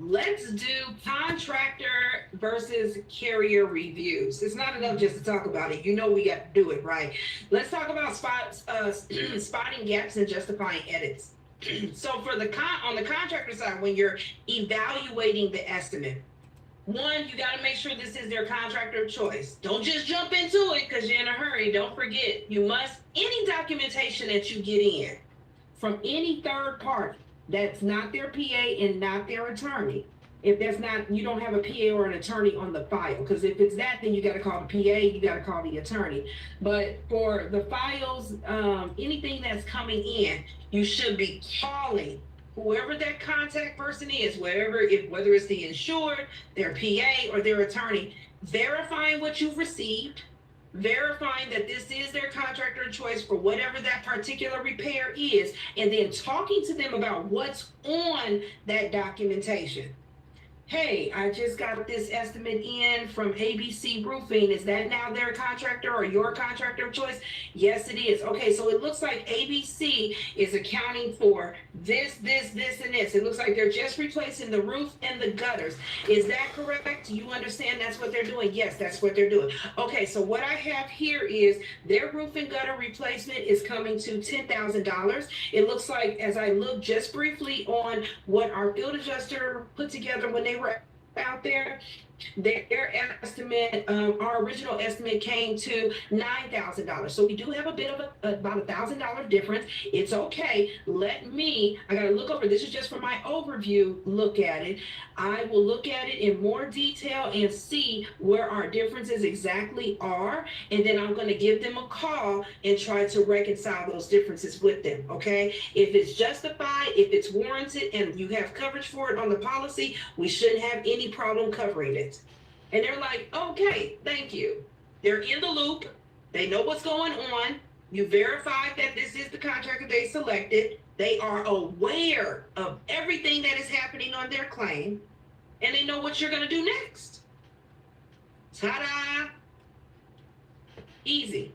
Let's do contractor versus carrier reviews. It's not enough just to talk about it. We got to do it, right? Let's talk about spotting gaps and justifying edits. So on the contractor side, when you're evaluating the estimate, one, you got to make sure this is their contractor of choice. Don't just jump into it because you're in a hurry. Don't forget, any documentation that you get in from any third party that's not their PA and not their attorney, if that's not, you don't have a PA or an attorney on the file, because if it's that, then you got to call the PA, you got to call the attorney. But for the files, anything that's coming in, you should be calling whoever that contact person is, whether it's the insured, their PA, or their attorney, verifying what you've received, verifying that this is their contractor of choice for whatever that particular repair is, and then talking to them about what's on that documentation. Hey, I just got this estimate in from ABC Roofing. Is that now their contractor or your contractor of choice? Yes, it is. Okay, so it looks like ABC is accounting for this, and this. It looks like they're just replacing the roof and the gutters. Is that correct? Do you understand that's what they're doing? Yes, that's what they're doing. Okay, so what I have here is their roof and gutter replacement is coming to $10,000. It looks like, as I look just briefly on what our field adjuster put together when they were out there, their estimate, our original estimate came to $9,000. So we do have a bit of about $1,000 difference. It's okay. I gotta look over, this is just for my overview, look at it. I will look at it in more detail and see where our differences exactly are. And then I'm gonna give them a call and try to reconcile those differences with them, okay? If it's justified, if it's warranted, and you have coverage for it on the policy, we shouldn't have any problem covering it. And they're like, okay, thank you. They're in the loop. They know what's going on. You verified that this is the contractor they selected. They are aware of everything that is happening on their claim, and they know what you're going to do next. Ta-da! Easy.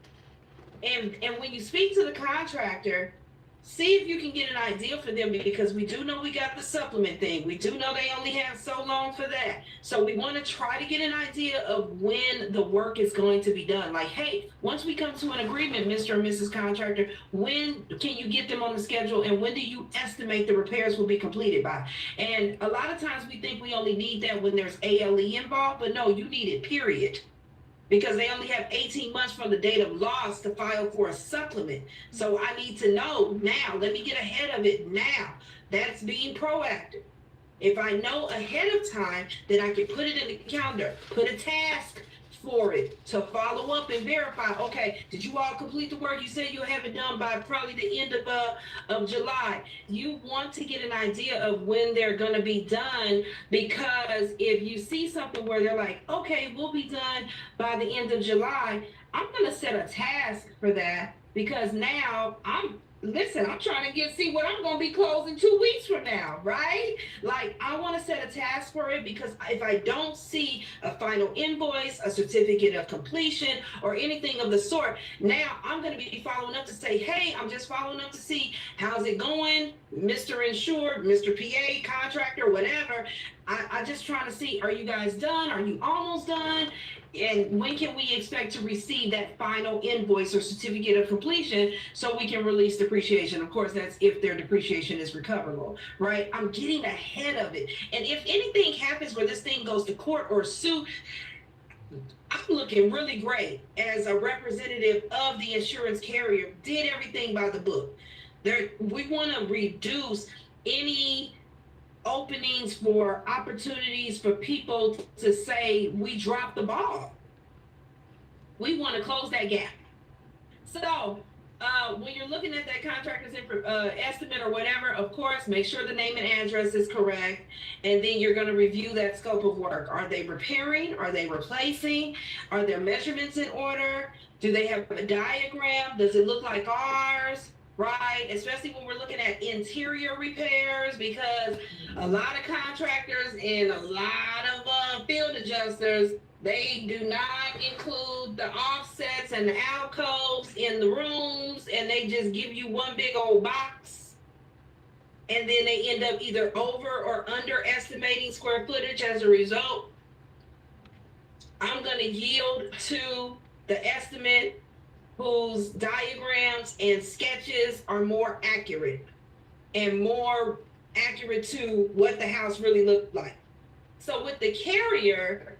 And when you speak to the contractor, see if you can get an idea for them, because we do know we got the supplement thing. We do know they only have so long for that. So we want to try to get an idea of when the work is going to be done. Like, hey, once we come to an agreement, Mr. and Mrs. Contractor, when can you get them on the schedule, and when do you estimate the repairs will be completed by? And a lot of times we think we only need that when there's ALE involved, but no, you need it, period. Because they only have 18 months from the date of loss to file for a supplement. So I need to know now. Let me get ahead of it now. That's being proactive. If I know ahead of time, then I can put it in the calendar, put a task for it to follow up and verify. Okay, did you all complete the work? You said you'll have it done by probably the end of July. You want to get an idea of when they're going to be done, because if you see something where they're like, okay, we'll be done by the end of July, I'm going to set a task for that, because now listen, I'm trying to see what I'm going to be closing 2 weeks from now, right? Like, I want to set a task for it, because if I don't see a final invoice, a certificate of completion, or anything of the sort, now I'm going to be following up to say, hey, I'm just following up to see how's it going, Mr. Insured, Mr. PA, contractor, whatever. I just trying to see, are you guys done? Are you almost done? And when can we expect to receive that final invoice or certificate of completion so we can release depreciation? Of course, that's if their depreciation is recoverable, right? I'm getting ahead of it. And if anything happens where this thing goes to court or suit, I'm looking really great as a representative of the insurance carrier, did everything by the book. We want to reduce any openings for opportunities for people to say we dropped the ball. We want to close that gap. So when you're looking at that contractor's estimate or whatever, of course, make sure the name and address is correct. And then you're going to review that scope of work. Are they repairing? Are they replacing? Are their measurements in order? Do they have a diagram? Does it look like ours? Right, especially when we're looking at interior repairs, because a lot of contractors and a lot of field adjusters, they do not include the offsets and the alcoves in the rooms, and they just give you one big old box, and then they end up either over or underestimating square footage as a result. I'm going to yield to the estimate whose diagrams and sketches are more accurate and more accurate to what the house really looked like. So with the carrier,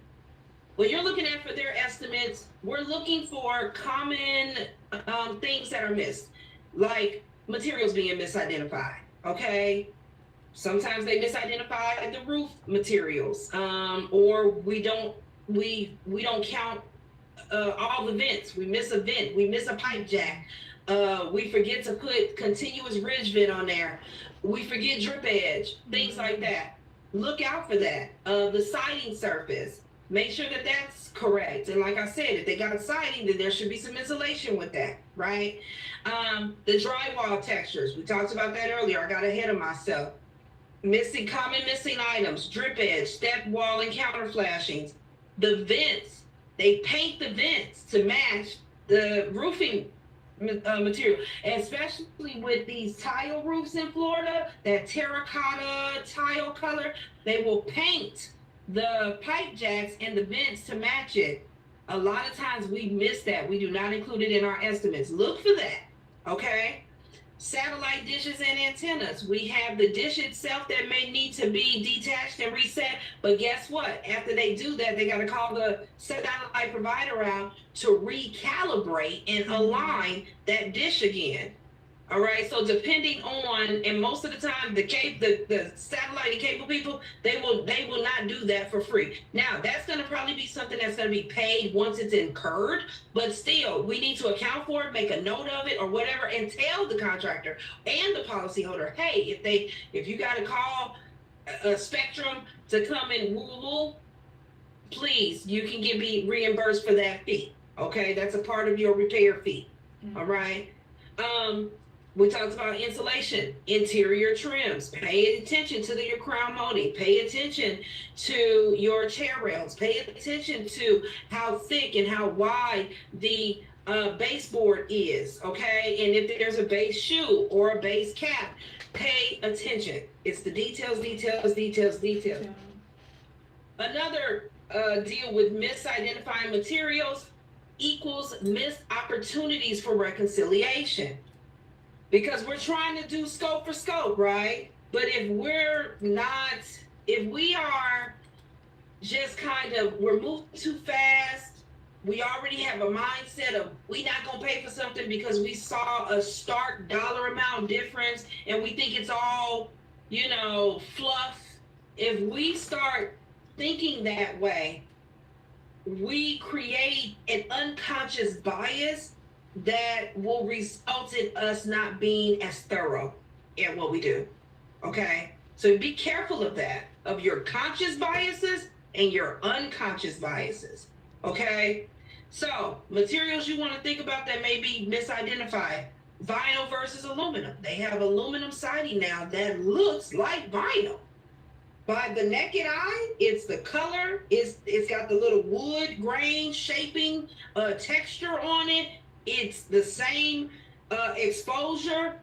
when you're looking at for their estimates, we're looking for common things that are missed, like materials being misidentified, okay? Sometimes they misidentify the roof materials, or we don't count all the vents. We miss a vent, we miss a pipe jack, we forget to put continuous ridge vent on there, we forget drip edge, things like that. Look out for that. The siding surface, make sure that that's correct. And like I said, if they got a siding, then there should be some insulation with that, right? The drywall textures, we talked about that earlier. I got ahead of myself. Common missing items, drip edge, step wall and counter flashings. The vents, they paint the vents to match the roofing material, and especially with these tile roofs in Florida, that terracotta tile color, they will paint the pipe jacks and the vents to match it. A lot of times we miss that. We do not include it in our estimates. Look for that, okay? Satellite dishes and antennas. We have the dish itself that may need to be detached and reset, but guess what? After they do that, they got to call the satellite provider out to recalibrate and align that dish again. All right, so depending on, and most of the time the satellite and cable people, they will not do that for free. Now that's going to probably be something that's going to be paid once it's incurred, but still we need to account for it, make a note of it or whatever, and tell the contractor and the policyholder, hey, if you got to call a Spectrum to come and woo, please, you can be reimbursed for that fee. Okay, that's a part of your repair fee. All right. We talked about insulation, interior trims. Pay attention to your crown molding. Pay attention to your chair rails. Pay attention to how thick and how wide the baseboard is, okay? And if there's a base shoe or a base cap, pay attention. It's the details. Another deal with misidentifying materials equals missed opportunities for reconciliation. Because we're trying to do scope for scope, right? But if we are just we're moving too fast, we already have a mindset of we not gonna pay for something because we saw a stark dollar amount difference and we think it's all, fluff. If we start thinking that way, we create an unconscious bias that will result in us not being as thorough in what we do, okay? So be careful of that, of your conscious biases and your unconscious biases, okay? So materials you want to think about that may be misidentified. Vinyl versus aluminum. They have aluminum siding now that looks like vinyl. By the naked eye, it's the color, it's got the little wood grain shaping texture on it. It's the same exposure,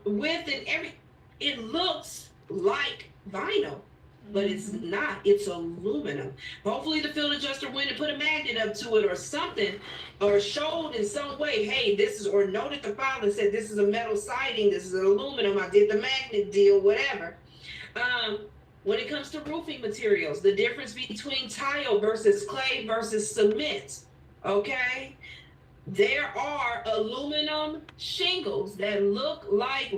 width and every. It looks like vinyl, but it's not. It's aluminum. Hopefully, the field adjuster went and put a magnet up to it or something, or showed in some way, hey, this is, or noted the file and said this is a metal siding, this is an aluminum. I did the magnet deal, whatever. When it comes to roofing materials, the difference between tile versus clay versus cement, okay? There are aluminum shingles that look like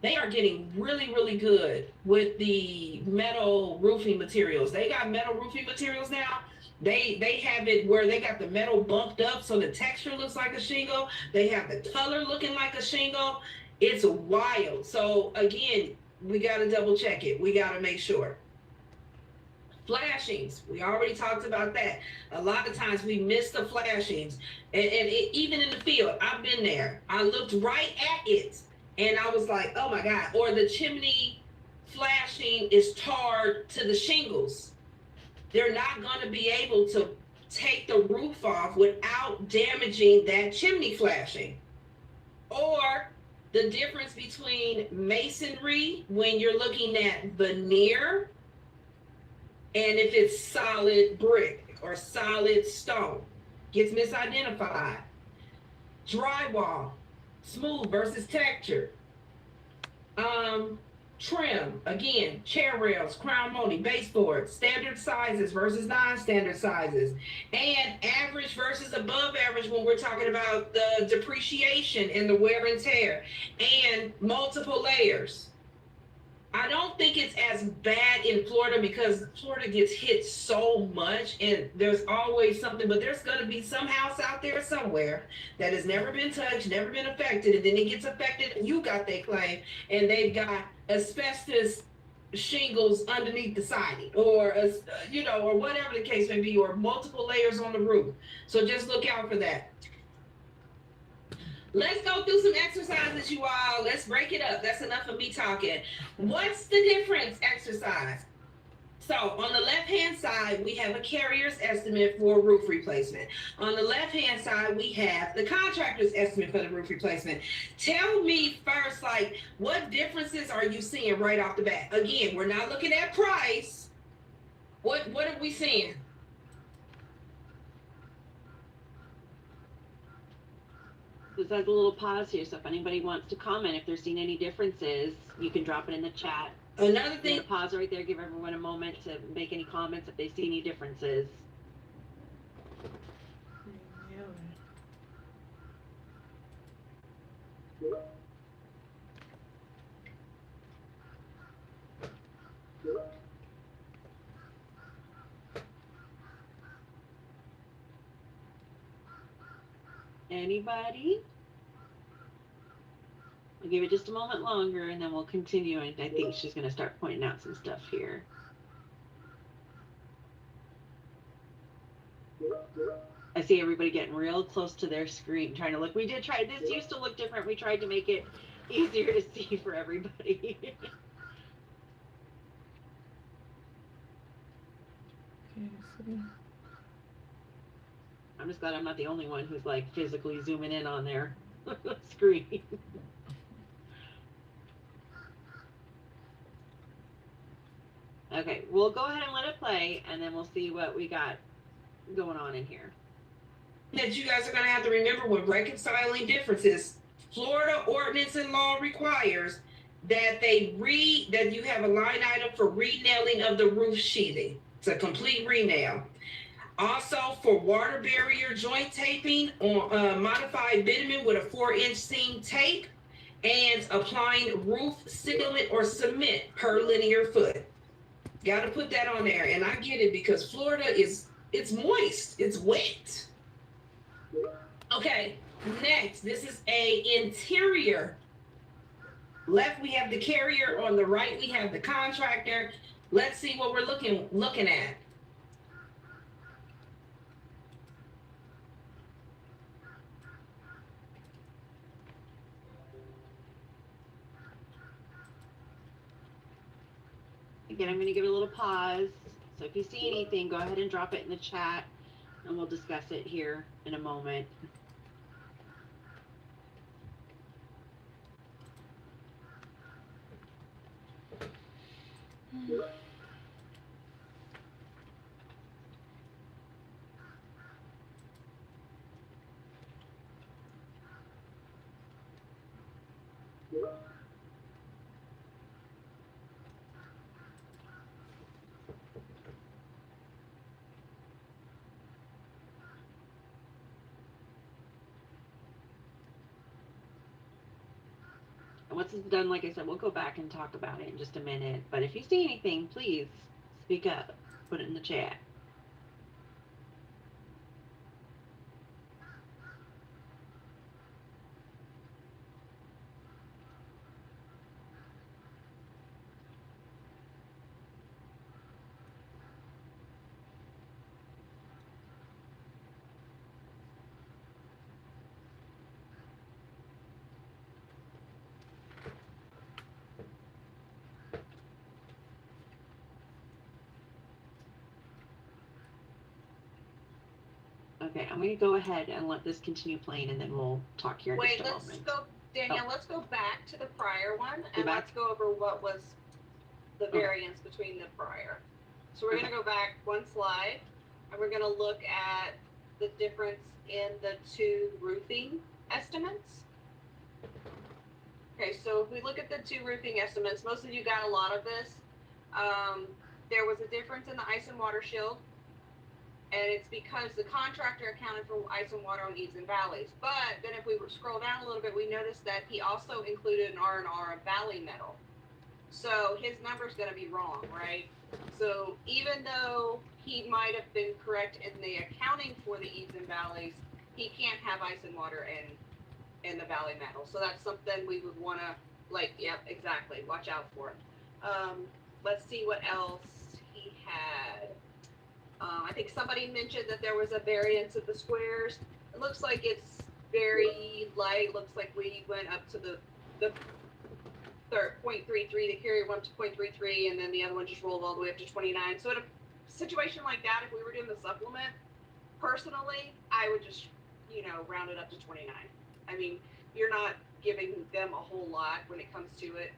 they are getting really, really good with the metal roofing materials. They got metal roofing materials now. They have it where they got the metal bumped up so the texture looks like a shingle. They have the color looking like a shingle. It's wild. So again, we got to double check it. We got to make sure. Flashings, we already talked about that. A lot of times we miss the flashings. Even in the field, I've been there. I looked right at it and I was like, oh my God. Or the chimney flashing is tarred to the shingles. They're not going to be able to take the roof off without damaging that chimney flashing. Or the difference between masonry when you're looking at veneer and if it's solid brick or solid stone, gets misidentified. Drywall, smooth versus texture. Trim, again, chair rails, crown molding, baseboards, standard sizes versus non-standard sizes, and average versus above average when we're talking about the depreciation and the wear and tear, and multiple layers. I don't think it's as bad in Florida because Florida gets hit so much and there's always something, but there's going to be some house out there somewhere that has never been touched, never been affected, and then it gets affected and you got their claim and they've got asbestos shingles underneath the siding or, or whatever the case may be, or multiple layers on the roof. So just look out for that. Let's go through some exercises, you all. Let's break it up. That's enough of me talking. What's the difference exercise? So on the left-hand side, we have a carrier's estimate for roof replacement. On the left-hand side, we have the contractor's estimate for the roof replacement. Tell me first, like, what differences are you seeing right off the bat? Again, we're not looking at price. What are we seeing? There's like a little pause here, so if anybody wants to comment, if they're seeing any differences, you can drop it in the chat. Another thing, pause right there, give everyone a moment to make any comments if they see any differences. Anybody? I'll give it just a moment longer and then we'll continue. And I think she's going to start pointing out some stuff here. I see everybody getting real close to their screen, trying to look. We did try, this used to look different. We tried to make it easier to see for everybody. I'm just glad I'm not the only one who's like physically zooming in on their screen. Okay, we'll go ahead and let it play and then we'll see what we got going on in here. That you guys are going to have to remember when reconciling differences, Florida ordinance and law requires that that you have a line item for re-nailing of the roof sheathing. It's a complete re-nail. Also, for water barrier joint taping on modified bitumen with a 4-inch seam tape and applying roof sealant or cement per linear foot. Got to put that on there. And I get it because Florida it's moist. It's wet. Okay, next, this is a interior. Left, we have the carrier. On the right, we have the contractor. Let's see what we're looking at. Again, I'm going to give it a little pause. So if you see anything, go ahead and drop it in the chat and we'll discuss it here in a moment. And once it's done, like I said, we'll go back and talk about it in just a minute. But if you see anything, please speak up, put it in the chat. Okay, I'm going to go ahead and let this continue playing and then we'll talk here in Wait, just a let's moment. go, Danielle, let's go back to the prior one Go and back. let's go over what was the variance between the prior. So we're gonna go back one slide and we're gonna look at the difference in the two roofing estimates. Okay, so if we look at the two roofing estimates, most of you got a lot of this. There was a difference in the ice and water shield. And it's because the contractor accounted for ice and water on eaves and valleys. But then if we scroll down a little bit, we noticed that he also included an R&R of valley metal. So his number's going to be wrong, right? So even though he might have been correct in the accounting for the eaves and valleys, he can't have ice and water in the valley metal. So that's something we would want to, like, yep, exactly, watch out for. Let's see what else he had. I think somebody mentioned that there was a variance of the squares. It looks like it's very light. Looks like we went up to the third 0.33. The carrier went up to 0.33, and then the other one just rolled all the way up to 29. So in a situation like that, if we were doing the supplement, personally, I would just, round it up to 29. I mean, you're not giving them a whole lot when it comes to it.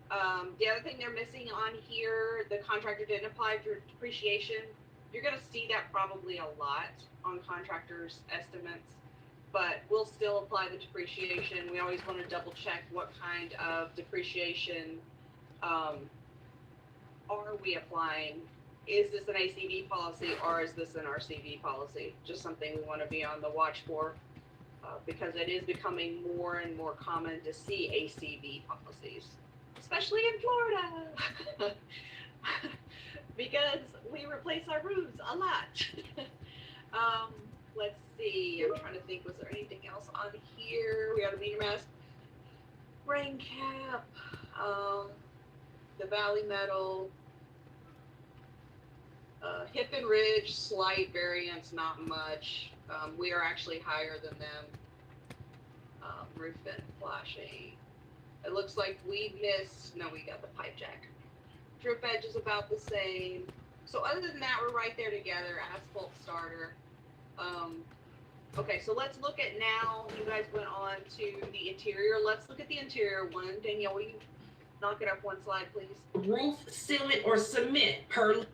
The other thing they're missing on here, the contractor didn't apply for depreciation. You're going to see that probably a lot on contractors' estimates, but we'll still apply the depreciation. We always want to double check what kind of depreciation are we applying. Is this an ACV policy or is this an RCV policy? Just something we want to be on the watch for because it is becoming more and more common to see ACV policies, especially in Florida. Because we replace our roofs a lot. Let's see, I'm trying to think, was there anything else on here? We got a meter mask, rain cap, the valley metal, hip and ridge, slight variance, not much. We are actually higher than them. Roof vent flashing. It looks like we got the pipe jack. Drip edge is about the same. So other than that, we're right there together. Asphalt starter. Okay, so let's look at now. You guys went on to the interior. Let's look at the interior one. Danielle, will you knock it up one slide, please? Roof, sealant, or cement per.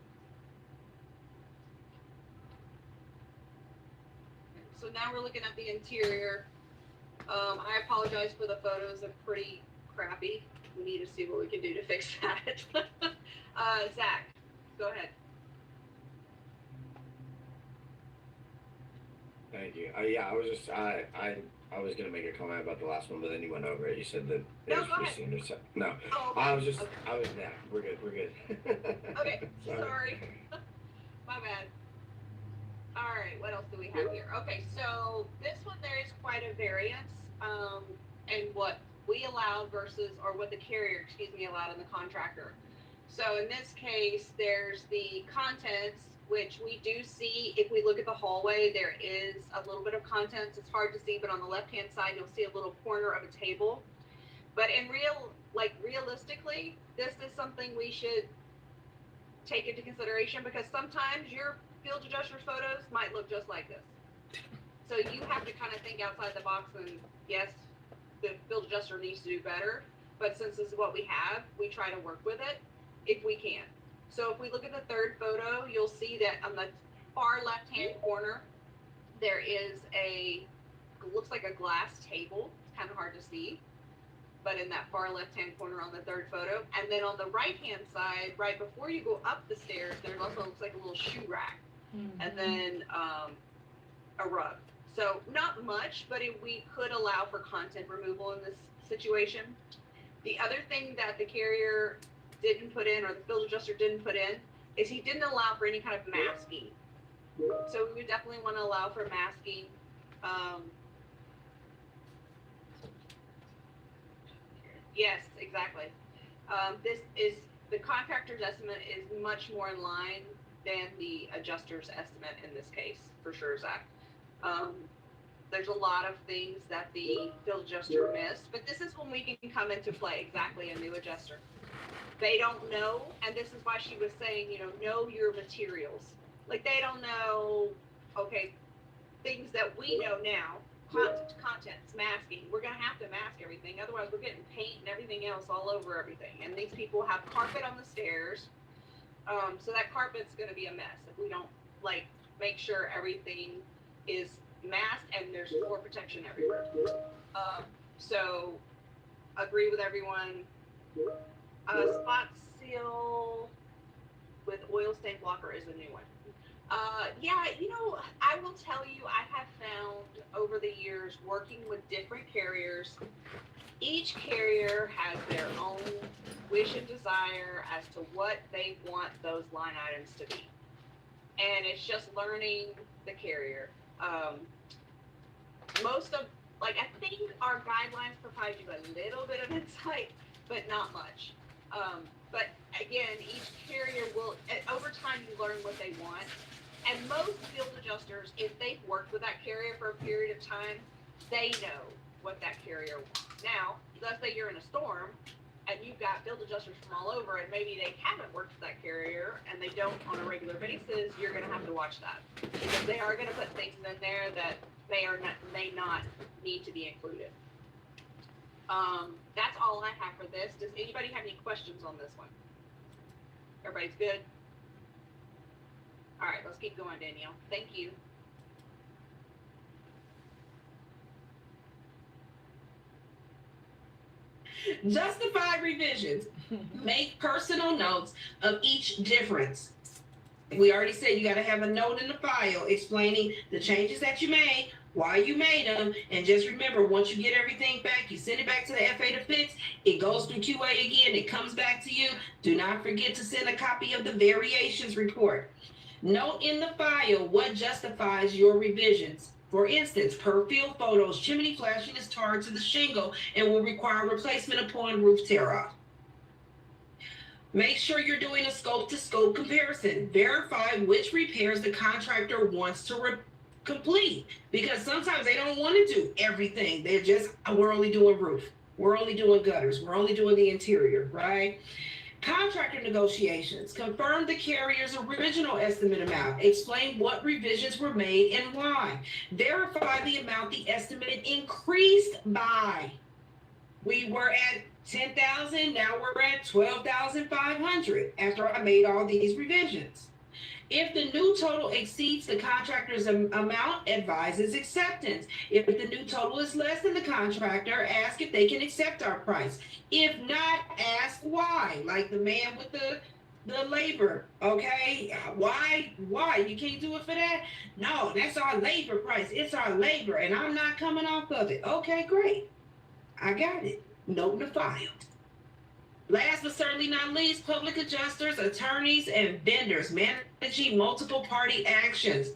So now we're looking at the interior. I apologize for the photos. They're pretty crappy. We need to see what we can do to fix that. Zach, go ahead. Thank you. Yeah, I was just I was gonna make a comment about the last one, but then you went over it. You said that No, it was go pretty ahead. senior. So, no, Oh, okay. I was just Okay. yeah, we're good. Okay, sorry. My bad. All right, what else do we have here? Okay, so this one, there is quite a variance in what we allowed versus, or what the carrier, allowed in the contractor. So in this case, there's the contents, which we do see. If we look at the hallway, there is a little bit of contents. It's hard to see, but on the left-hand side, you'll see a little corner of a table. But in realistically, this is something we should take into consideration, because sometimes your field adjuster photos might look just like this. So you have to kind of think outside the box, and yes, the field adjuster needs to do better, but since this is what we have, we try to work with it if we can. So if we look at the third photo, you'll see that on the far left-hand corner, there is looks like a glass table. It's kind of hard to see, but in that far left-hand corner on the third photo. And then on the right-hand side, right before you go up the stairs, there also looks like a little shoe rack, and then a rug. So not much, but we could allow for content removal in this situation. The other thing that the carrier didn't put in, or the field adjuster didn't put in, is he didn't allow for any kind of masking. So we would definitely want to allow for masking. Yes, exactly. This is, the contractor's estimate is much more in line than the adjuster's estimate in this case, for sure, Zach. There's a lot of things that the field adjuster missed, but this is when we can come into play, exactly, a new adjuster. They don't know, and this is why she was saying, know your materials. Like, they don't know, okay, things that we know now, contents, masking. We're going to have to mask everything. Otherwise, we're getting paint and everything else all over everything. And these people have carpet on the stairs. So that carpet's going to be a mess if we don't, make sure everything is masked and there's floor protection everywhere. So, agree with everyone. Spot seal with oil stain blocker is a new one. Yeah, I will tell you, I have found over the years working with different carriers, each carrier has their own wish and desire as to what they want those line items to be. And it's just learning the carrier. Most of, I think our guidelines provide you a little bit of insight, but not much. But again, each carrier will, over time, you learn what they want. And most field adjusters, if they've worked with that carrier for a period of time, they know what that carrier wants. Now, let's say you're in a storm and you've got field adjusters from all over, and maybe they haven't worked with that carrier and they don't on a regular basis, you're going to have to watch that, because they are going to put things in there that may not need to be included. That's all I have for this. Does anybody have any questions on this one? Everybody's good? All right, let's keep going, Danielle. Thank you. Justified revisions. Make personal notes of each difference. We already said you got to have a note in the file explaining the changes that you made, why you made them, and just remember, once you get everything back, you send it back to the FA to fix, it goes through QA again, it comes back to you. Do not forget to send a copy of the variations report. Note in the file what justifies your revisions. For instance, per field photos, chimney flashing is tarred to the shingle and will require replacement upon roof tear-off. Make sure you're doing a scope-to-scope comparison. Verify which repairs the contractor wants to complete, because sometimes they don't want to do everything. They're just, we're only doing roof. We're only doing gutters. We're only doing the interior, right? Contractor negotiations. Confirm the carrier's original estimate amount. Explain what revisions were made and why. Verify the amount the estimate increased by. We were at 10,000, now we're at 12,500 after I made all these revisions. If the new total exceeds the contractor's amount, advise its acceptance. If the new total is less than the contractor, ask if they can accept our price. If not, ask why, like the man with the labor, okay? Why? You can't do it for that? No, that's our labor price. It's our labor, and I'm not coming off of it. Okay, great. I got it. Note in the file. Last but certainly not least, public adjusters, attorneys, and vendors managing multiple party actions.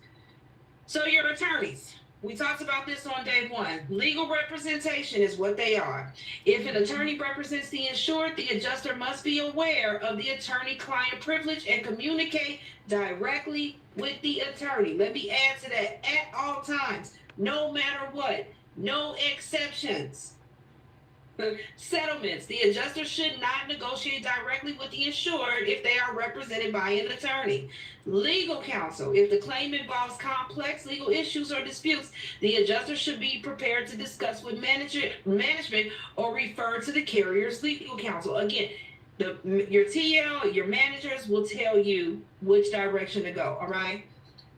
So your attorneys, we talked about this on day one. Legal representation is what they are. If an attorney represents the insured, the adjuster must be aware of the attorney-client privilege and communicate directly with the attorney. Let me add to that, at all times, no matter what, no exceptions. Settlements. The adjuster should not negotiate directly with the insured if they are represented by an attorney. Legal counsel. If the claim involves complex legal issues or disputes, the adjuster should be prepared to discuss with management or refer to the carrier's legal counsel. Again, your TL, your managers will tell you which direction to go, all right?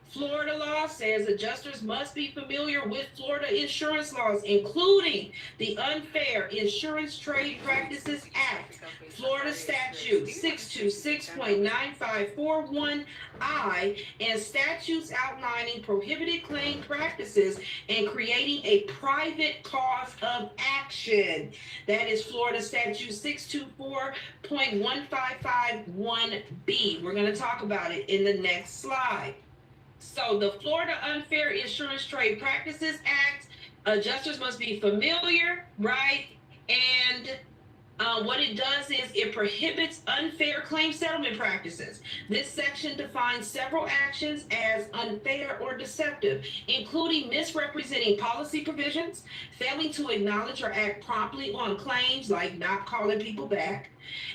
Florida law says adjusters must be familiar with Florida insurance laws, including the Unfair Insurance Trade Practices Act, Florida Statute 626.9541I, and statutes outlining prohibited claim practices and creating a private cause of action. That is Florida Statute 624.1551B. We're going to talk about it in the next slide. So the Florida Unfair Insurance Trade Practices Act, adjusters must be familiar, right? And what it does is it prohibits unfair claim settlement practices. This section defines several actions as unfair or deceptive, including misrepresenting policy provisions, failing to acknowledge or act promptly on claims, like not calling people back,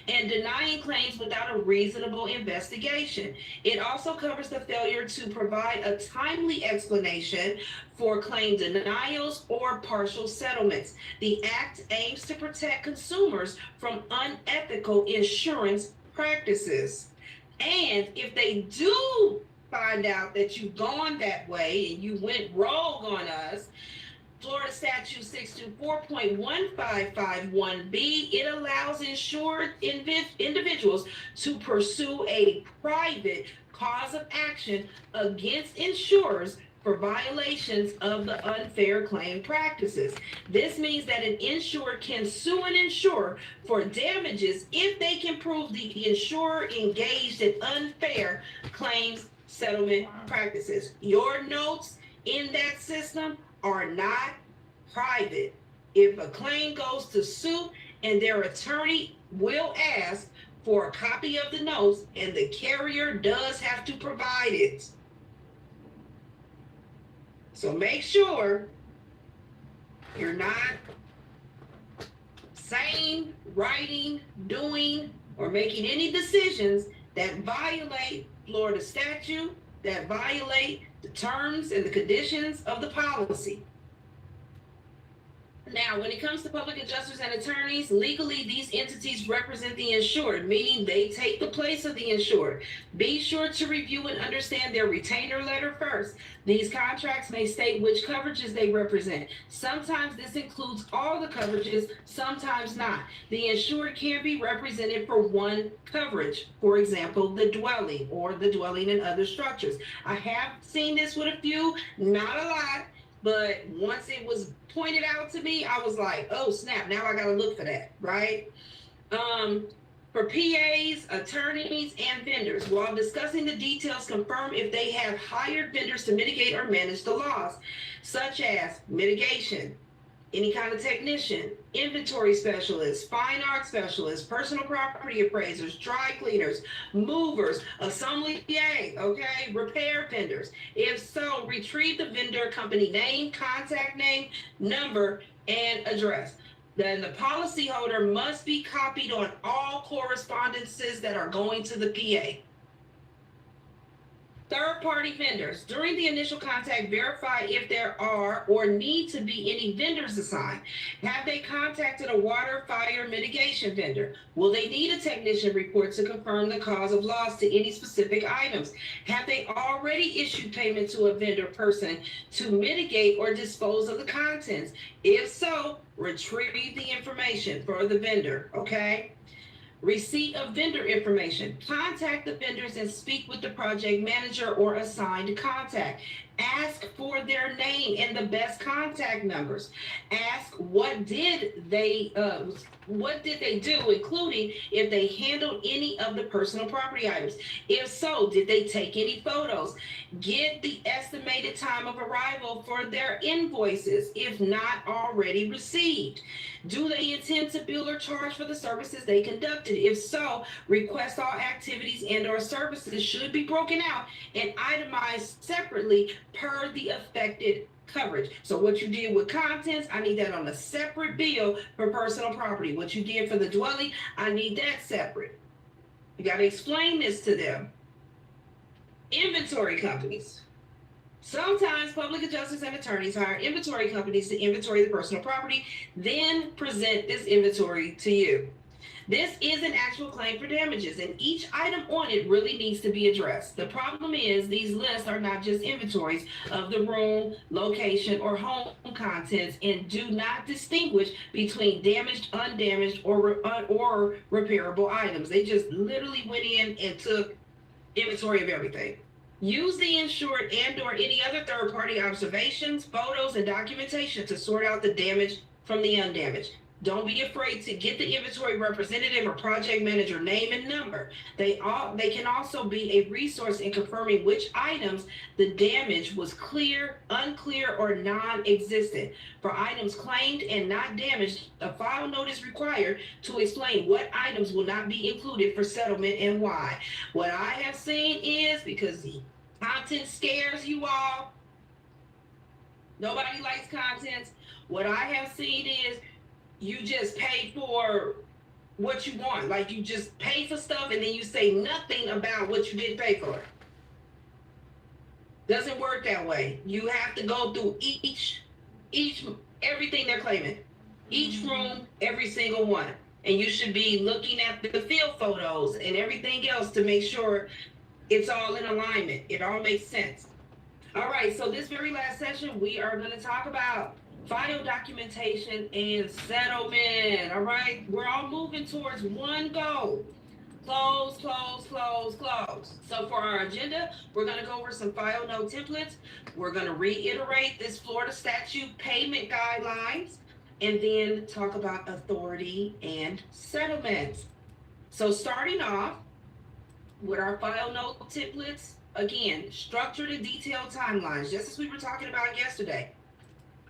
and denying claims without a reasonable investigation. It also covers the failure to provide a timely explanation for claim denials or partial settlements. The Act aims to protect consumers from unethical insurance practices. And if they do find out that you've gone that way and you went rogue on us, Florida Statute 624.1551B, it allows insured individuals to pursue a private cause of action against insurers for violations of the unfair claim practices. This means that an insurer can sue an insurer for damages if they can prove the insurer engaged in unfair claims settlement practices. Your notes in that system are not private. If a claim goes to suit and their attorney will ask for a copy of the notes, and the carrier does have to provide it. So make sure you're not saying, writing, doing, or making any decisions that violate Florida statute, that violate the terms and the conditions of the policy. Now, when it comes to public adjusters and attorneys, legally, these entities represent the insured, meaning they take the place of the insured. Be sure to review and understand their retainer letter first. These contracts may state which coverages they represent. Sometimes this includes all the coverages, sometimes not. The insured can be represented for one coverage, for example, the dwelling or the dwelling and other structures. I have seen this with a few, not a lot. But once it was pointed out to me, I was like, oh snap, now I gotta look for that, right? For PAs, attorneys, and vendors, while discussing the details, confirm if they have hired vendors to mitigate or manage the loss, such as mitigation, any kind of technician, inventory specialists, fine art specialists, personal property appraisers, dry cleaners, movers, a sommelier, okay, repair vendors. If so, retrieve the vendor company name, contact name, number, and address. Then the policyholder must be copied on all correspondences that are going to the PA. Third-party vendors. During the initial contact, verify if there are or need to be any vendors assigned. Have they contacted a water fire mitigation vendor? Will they need a technician report to confirm the cause of loss to any specific items? Have they already issued payment to a vendor person to mitigate or dispose of the contents? If so, retrieve the information for the vendor, okay? Receipt of vendor information. Contact the vendors and speak with the project manager or assigned contact. Ask for their name and the best contact numbers. Ask what did they do, including if they handled any of the personal property items. If so, did they take any photos? Get the estimated time of arrival for their invoices, if not already received. Do they intend to bill or charge for the services they conducted? If so, request all activities and or services should be broken out and itemized separately per the affected coverage. So what you did with contents, I need that on a separate bill for personal property. What you did for the dwelling, I need that separate. You got to explain this to them. Inventory companies. Sometimes public adjusters and attorneys hire inventory companies to inventory the personal property, then present this inventory to you. This is an actual claim for damages, and each item on it really needs to be addressed. The problem is these lists are not just inventories of the room, location, or home contents, and do not distinguish between damaged, undamaged, or repairable items. They just literally went in and took inventory of everything. Use the insured and/or any other third-party observations, photos, and documentation to sort out the damage from the undamaged. Don't be afraid to get the inventory representative or project manager name and number. They can also be a resource in confirming which items the damage was clear, unclear, or non-existent. For items claimed and not damaged, a file note is required to explain what items will not be included for settlement and why. What I have seen is, because the content scares you all, nobody likes contents. What I have seen is you just pay for what you want. Like you just pay for stuff and then you say nothing about what you didn't pay for. Doesn't work that way. You have to go through everything they're claiming. Each room, every single one. And you should be looking at the field photos and everything else to make sure it's all in alignment. It all makes sense. All right, so this very last session, we are going to talk about file documentation and settlement. All right, we're all moving towards one goal: close, close, close, close. So for our agenda, we're going to go over some file note templates. We're going to reiterate this Florida statute payment guidelines, and then talk about authority and settlement. So starting off with our file note templates, again, structured and detailed timelines, just as we were talking about yesterday.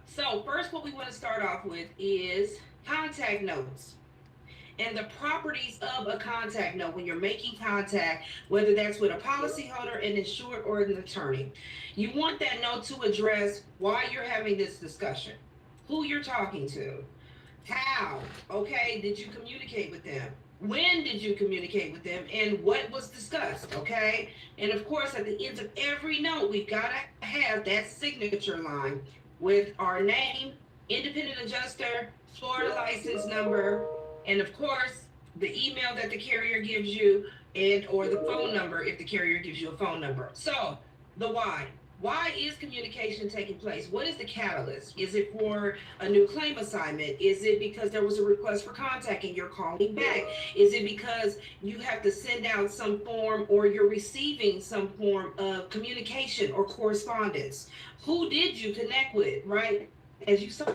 So first, what we want to start off with is contact notes and the properties of a contact note when you're making contact, whether that's with a policyholder, an insured, or an attorney. You want that note to address why you're having this discussion, who you're talking to, how, okay, did you communicate with them? When did you communicate with them, and what was discussed, okay? And of course, at the end of every note, we've got to have that signature line with our name, independent adjuster, Florida license number, and of course, the email that the carrier gives you, and or the phone number if the carrier gives you a phone number. So, the why. Why is communication taking place? What is the catalyst? Is it for a new claim assignment? Is it because there was a request for contact and you're calling back? Is it because you have to send out some form or you're receiving some form of communication or correspondence? Who did you connect with, right? As you saw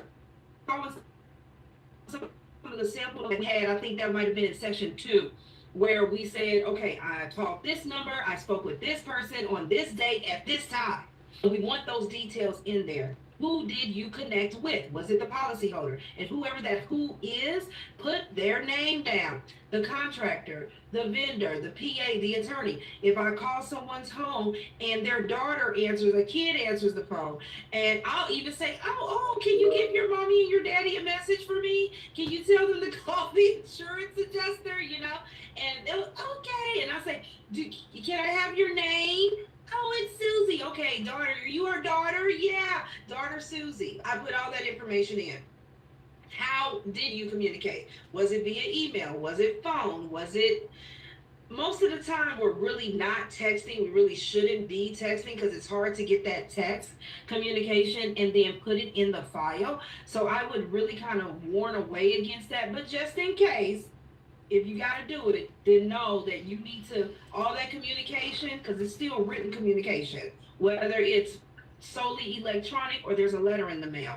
some of the samples I had, I think that might have been in section 2, where we said, okay, I called this number, I spoke with this person on this date at this time. We want those details in there. Who did you connect with? Was it the policyholder? And whoever that who is, put their name down. The contractor, the vendor, the PA, the attorney. If I call someone's home and their daughter answers, a kid answers the phone, and I'll even say, oh, can you give your mommy and your daddy a message for me? Can you tell them to call the insurance adjuster, And they'll, okay. And I say, can I have your name? Oh, it's Susie. Okay, daughter, you her daughter? Yeah, daughter Susie. I put all that information in. How did you communicate? Was it via email? Was it phone? Was it... Most of the time, we're really not texting. We really shouldn't be texting because it's hard to get that text communication and then put it in the file. So I would really kind of warn away against that. But just in case, if you got to do it, then know that you need to, all that communication, because it's still written communication, whether it's solely electronic or there's a letter in the mail,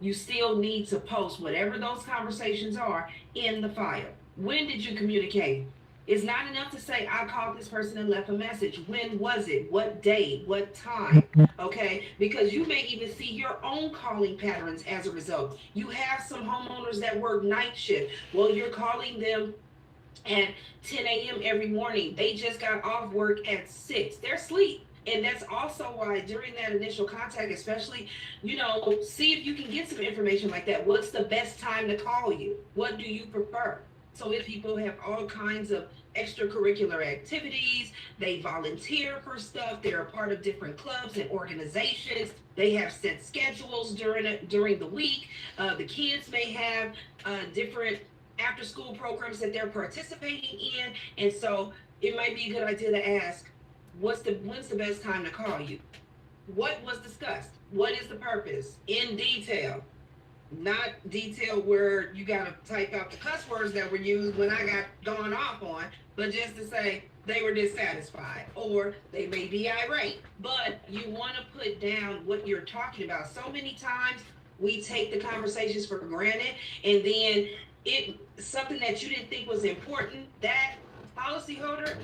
you still need to post whatever those conversations are in the file. When did you communicate? It's not enough to say, I called this person and left a message. When was it? What day? What time? Okay? Because you may even see your own calling patterns as a result. You have some homeowners that work night shift. Well, you're calling them at 10 a.m. every morning. They just got off work at 6. They're asleep. And that's also why during that initial contact, especially, see if you can get some information like that. What's the best time to call you? What do you prefer? So if people have all kinds of extracurricular activities, they volunteer for stuff, they're a part of different clubs and organizations, they have set schedules during the week. The kids may have different after school programs that they're participating in. And so it might be a good idea to ask, when's the best time to call you? What was discussed? What is the purpose? In detail. Not detail where you got to type out the cuss words that were used when I got gone off on, but just to say they were dissatisfied or they may be irate. But you want to put down what you're talking about. So many times we take the conversations for granted, and then something that you didn't think was important, that policyholder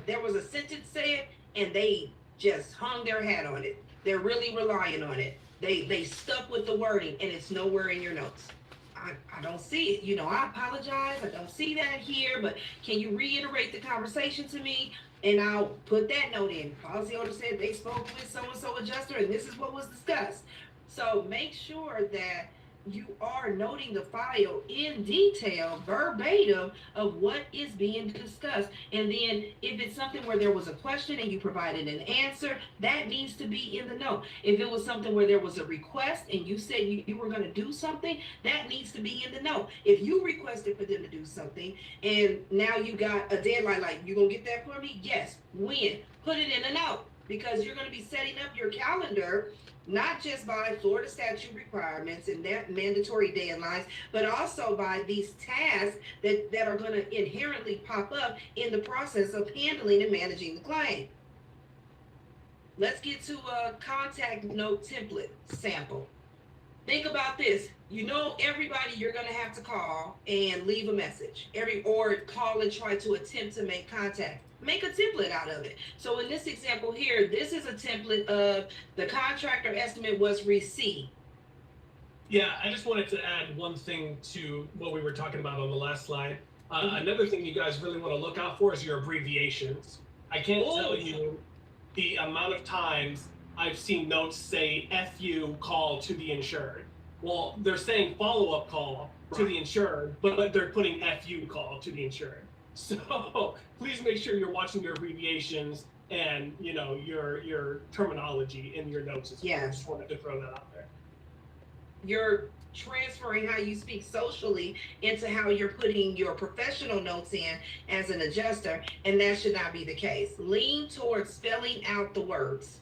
there was a sentence said and they just hung their hat on it. They're really relying on it. They stuck with the wording and it's nowhere in your notes. I don't see it. I apologize. I don't see that here, but can you reiterate the conversation to me? And I'll put that note in. Policyholder said they spoke with so-and-so adjuster and this is what was discussed. So make sure that you are noting the file in detail, verbatim, of what is being discussed. And then if it's something where there was a question and you provided an answer, that needs to be in the note. If it was something where there was a request and you said you were going to do something, that needs to be in the note. If you requested for them to do something and now you got a deadline, like, you going to get that for me? Yes. When? Put it in a note, because you're going to be setting up your calendar not just by Florida statute requirements and that mandatory deadlines, but also by these tasks that are going to inherently pop up in the process of handling and managing the claim. Let's get to a contact note template sample. Think about this. Everybody you're going to have to call and leave a message, or call and try to attempt to make contact. Make a template out of it. So in this example here, this is a template of the contractor estimate was received. Yeah, I just wanted to add one thing to what we were talking about on the last slide. Another thing you guys really want to look out for is your abbreviations. I can't tell you the amount of times I've seen notes say FU call to the insured. Well, they're saying follow-up call to the insured, but they're putting FU call to the insured. So please make sure you're watching your abbreviations and your terminology in your notes as well. Yes. I just wanted to throw that out there. You're transferring how you speak socially into how you're putting your professional notes in as an adjuster, and that should not be the case. Lean towards spelling out the words.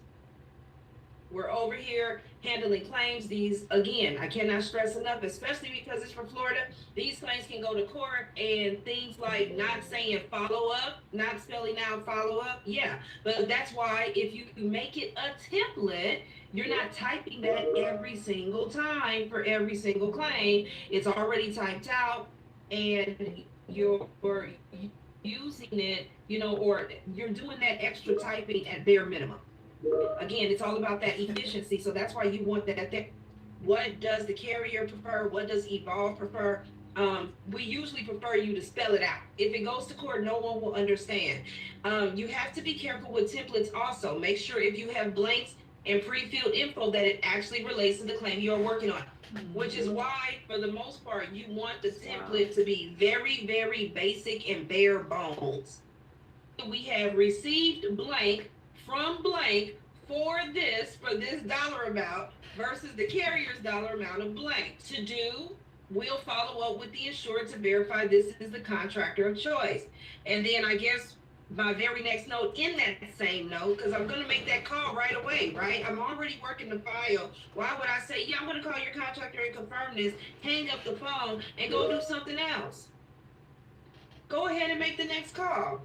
We're over here handling claims. These, again, I cannot stress enough, especially because it's from Florida, these claims can go to court, and things like not saying follow up, not spelling out follow up. Yeah, but that's why if you make it a template, you're not typing that every single time for every single claim. It's already typed out, and you're using it, or you're doing that extra typing at bare minimum. Again, it's all about that efficiency. So that's why you want that. What does the carrier prefer? What does Evolve prefer? We usually prefer you to spell it out. If it goes to court, no one will understand. You have to be careful with templates also. Make sure if you have blanks and pre-filled info that it actually relates to the claim you're working on. Which is why, for the most part, you want the template to be very, very basic and bare bones. We have received blank from blank for this dollar amount versus the carrier's dollar amount of blank. To do, we'll follow up with the insured to verify this is the contractor of choice. And then I guess my very next note in that same note, because I'm going to make that call right away, right? I'm already working the file. Why would I say, yeah, I'm going to call your contractor and confirm this, hang up the phone, and go do something else? Go ahead and make the next call.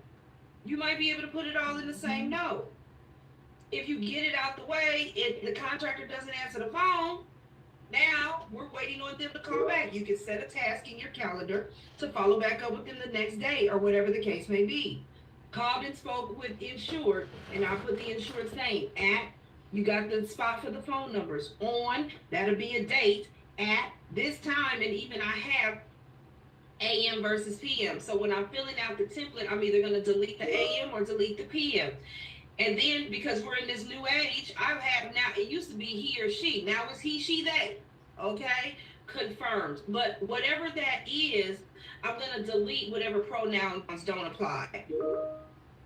You might be able to put it all in the same note. If you get it out the way, the contractor doesn't answer the phone, now we're waiting on them to call back. You can set a task in your calendar to follow back up with them the next day or whatever the case may be. Called and spoke with insured, and I'll put the insured's name at, you got the spot for the phone numbers on, that'll be a date at this time, and even I have AM versus PM. So when I'm filling out the template, I'm either going to delete the AM or delete the PM. And then because we're in this new age, I've had now, it used to be he or she. Now it's he, she, they. Okay? Confirmed. But whatever that is, I'm going to delete whatever pronouns don't apply.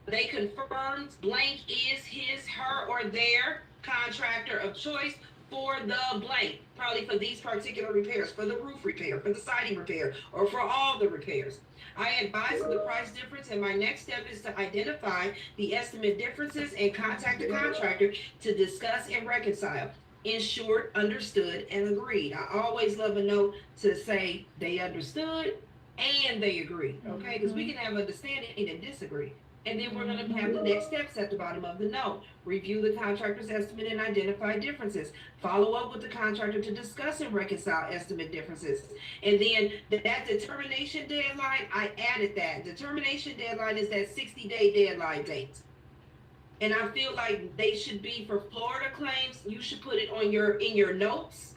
They confirmed blank is his, her, or their contractor of choice for the blank, probably for these particular repairs, for the roof repair, for the siding repair, or for all the repairs. I advise of the price difference, and my next step is to identify the estimate differences and contact the contractor to discuss and reconcile. In short, understood and agreed. I always love a note to say they understood and they agreed, okay? Because we can have understanding and disagree. And then we're going to have the next steps at the bottom of the note. Review the contractor's estimate and identify differences. Follow up with the contractor to discuss and reconcile estimate differences. And then that determination deadline, I added that. Determination deadline is that 60-day deadline date. And I feel like they should be for Florida claims. You should put it on in your notes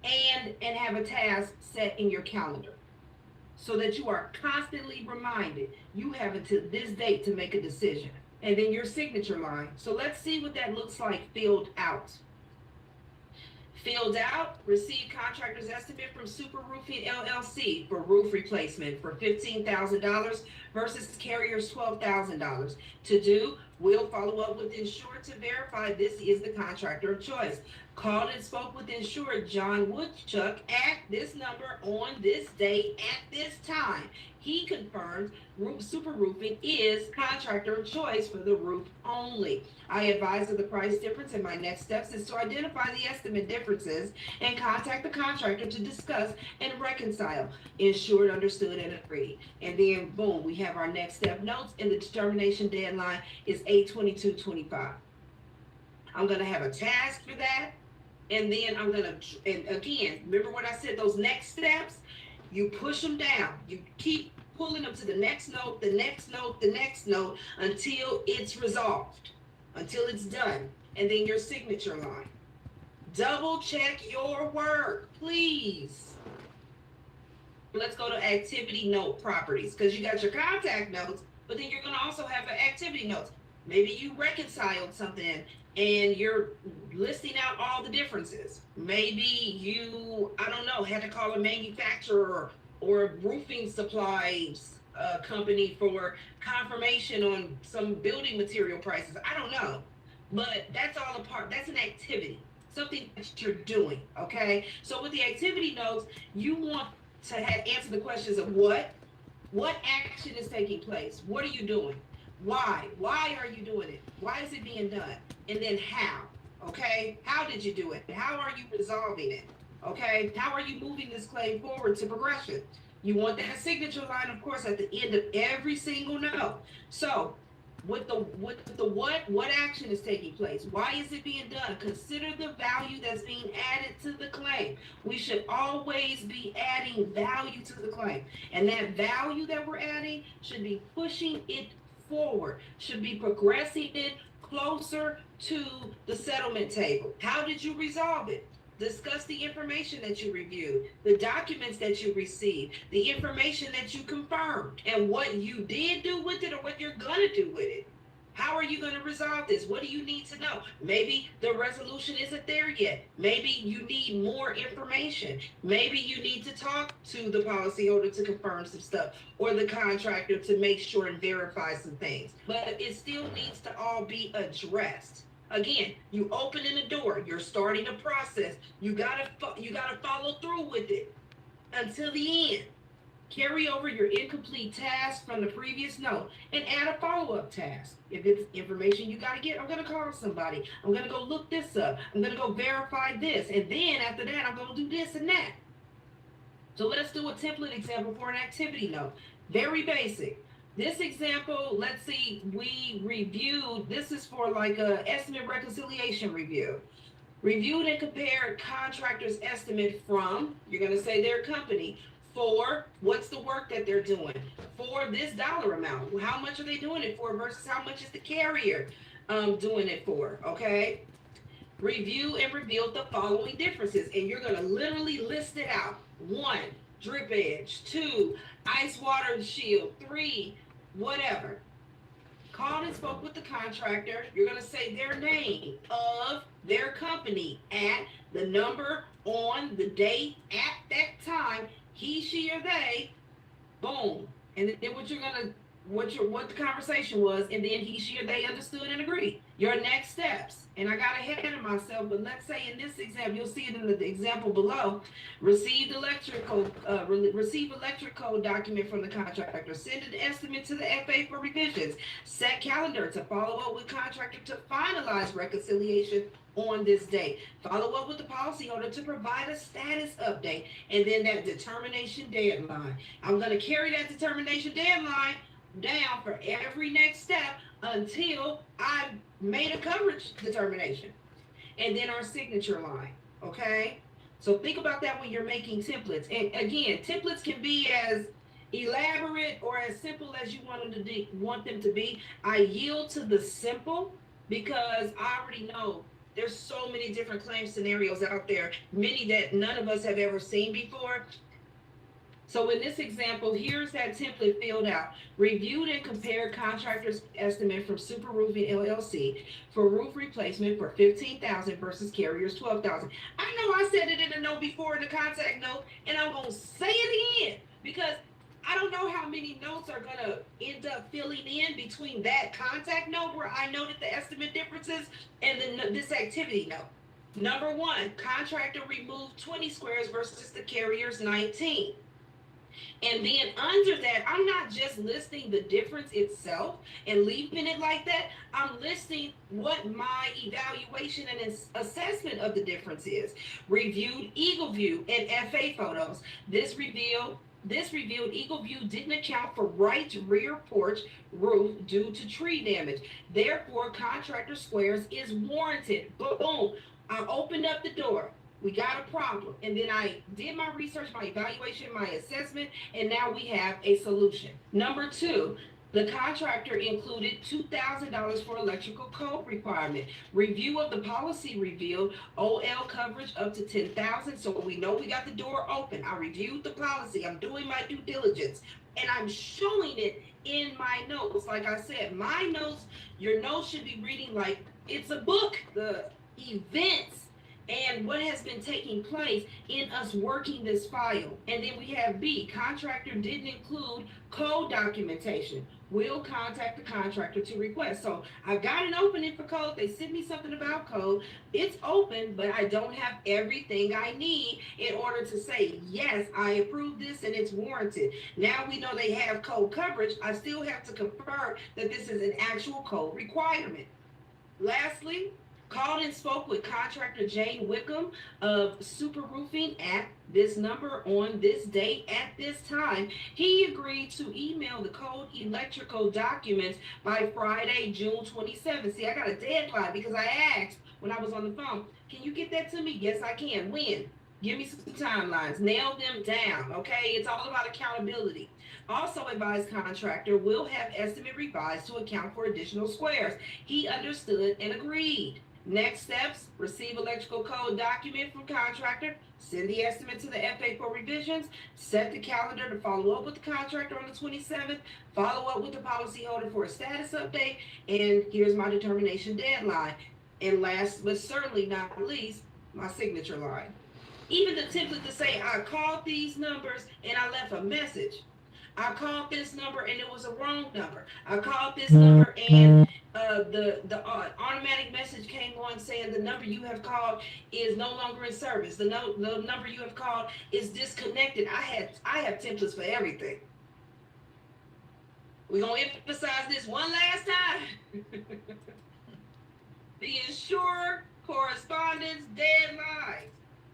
and have a task set in your calendar, so that you are constantly reminded you have until this date to make a decision. And then your signature line. So let's see what that looks like filled out. Filled out, received contractor's estimate from Super Roofing LLC for roof replacement for $15,000 versus carrier's $12,000. To do, we'll follow up with insured to verify this is the contractor of choice. Called and spoke with insured John Woodchuck at this number on this date at this time. He confirms Super Roofing is contractor of choice for the roof only. I advise of the price difference, and my next steps is to identify the estimate differences and contact the contractor to discuss and reconcile. Insured, understood, and agreed. And then boom, we have our next step notes, and the determination deadline is 8/22/25. I'm gonna have a task for that. And then I'm gonna, and again, remember what I said, those next steps, you push them down. You keep pulling them to the next note, the next note, the next note, until it's resolved, until it's done. And then your signature line. Double check your work, please. Let's go to activity note properties, because you got your contact notes, but then you're gonna also have the activity notes. Maybe you reconciled something and you're listing out all the differences. Maybe you, I don't know, had to call a manufacturer or a roofing supplies company for confirmation on some building material prices. I don't know. But that's all a part, that's an activity, something that you're doing, okay? So with the activity notes, you want to answer the questions of what action is taking place? What are you doing? Why are you doing it? Why is it being done? And then how, okay? How did you do it? How are you resolving it? Okay, how are you moving this claim forward to progression? You want that signature line, of course, at the end of every single note. So with the what action is taking place? Why is it being done? Consider the value that's being added to the claim. We should always be adding value to the claim. And that value that we're adding should be pushing it forward, should be progressing it closer to the settlement table. How did you resolve it? Discuss the information that you reviewed, the documents that you received, the information that you confirmed, and what you did do with it or what you're gonna do with it. How are you gonna resolve this? What do you need to know? Maybe the resolution isn't there yet. Maybe you need more information. Maybe you need to talk to the policyholder to confirm some stuff, or the contractor to make sure and verify some things. But it still needs to all be addressed. Again, you opening a door, you're starting a process. You gotta follow through with it until the end. Carry over your incomplete task from the previous note and add a follow-up task. If it's information you gotta get, I'm gonna call somebody. I'm gonna go look this up. I'm gonna go verify this. And then after that, I'm gonna do this and that. So let's do a template example for an activity note. Very basic. This example, let's see, we reviewed, this is for like a estimate reconciliation review. Reviewed and compared contractor's estimate from, you're gonna say their company, for what's the work that they're doing, for this dollar amount. How much are they doing it for versus how much is the carrier doing it for, okay? Review and reveal the following differences, and you're gonna literally list it out. 1, drip edge. 2, ice water shield. 3, whatever. called and spoke with the contractor. You're going to say their name of their company at the number on the date at that time, he, she, or they, boom. And then what you're going to, what the conversation was, and then he, she, or they understood and agreed. Your next steps, and I got ahead of myself, but let's say in this example, you'll see it in the example below. Receive electric code document from the contractor. Send an estimate to the FA for revisions. Set calendar to follow up with contractor to finalize reconciliation on this date. Follow up with the policyholder to provide a status update, and then that determination deadline. I'm going to carry that determination deadline down for every next step until I made a coverage determination. And then our signature line, okay? So think about that when you're making templates. And again, templates can be as elaborate or as simple as you want them to be. I yield to the simple because I already know there's so many different claim scenarios out there, many that none of us have ever seen before. So in this example, here's that template filled out. Reviewed and compared contractor's estimate from Super Roofing LLC for roof replacement for $15,000 versus carrier's $12,000. I know I said it in the note before in the contact note, and I'm gonna say it again because I don't know how many notes are gonna end up filling in between that contact note where I noted the estimate differences and then this activity note. Number one, contractor removed 20 squares versus the carrier's 19. And then under that, I'm not just listing the difference itself and leaving it like that. I'm listing what my evaluation and assessment of the difference is. Reviewed Eagle View and FA photos. This revealed Eagle View didn't account for right rear porch roof due to tree damage. Therefore, contractor squares is warranted. Boom. I opened up the door. We got a problem. And then I did my research, my evaluation, my assessment, and now we have a solution. Number two, the contractor included $2,000 for electrical code requirement. Review of the policy revealed OL coverage up to $10,000. So we know we got the door open. I reviewed the policy. I'm doing my due diligence. And I'm showing it in my notes. Like I said, my notes, your notes should be reading like it's a book. The events and what has been taking place in us working this file. And then we have B, contractor didn't include code documentation. Will contact the contractor to request. So I've got an opening for code. They sent me something about code. It's open, but I don't have everything I need in order to say, yes, I approve this and it's warranted. Now we know they have code coverage. I still have to confirm that this is an actual code requirement. Lastly, called and spoke with contractor Jane Wickham of Super Roofing at this number on this date at this time. He agreed to email the code electrical documents by Friday, June 27th. See, I got a deadline because I asked when I was on the phone, can you get that to me? Yes, I can. When? Give me some timelines. Nail them down, okay? It's all about accountability. Also advised contractor will have estimate revised to account for additional squares. He understood and agreed. Next steps, receive electrical code document from contractor, send the estimate to the FA for revisions, set the calendar to follow up with the contractor on the 27th, follow up with the policyholder for a status update, and here's my determination deadline. And last but certainly not least, my signature line. Even the template to say I called these numbers and I left a message. I called this number and it was a wrong number. I called this number and the automatic message came on saying the number you have called is no longer in service. The number you have called is disconnected. I have templates for everything. We're gonna emphasize this one last time. The insurer correspondence deadline.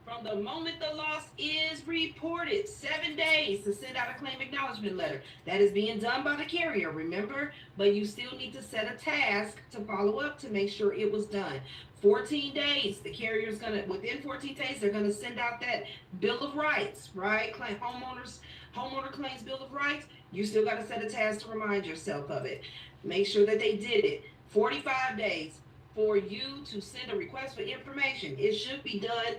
From the moment the loss is reported, 7 days to send out a claim acknowledgement letter. That is being done by the carrier, remember? But you still need to set a task to follow up to make sure it was done. 14 days, the carrier's within 14 days, they're gonna send out that Bill of Rights, right? Homeowner claims Bill of Rights. You still gotta set a task to remind yourself of it. Make sure that they did it. 45 days for you to send a request for information. It should be done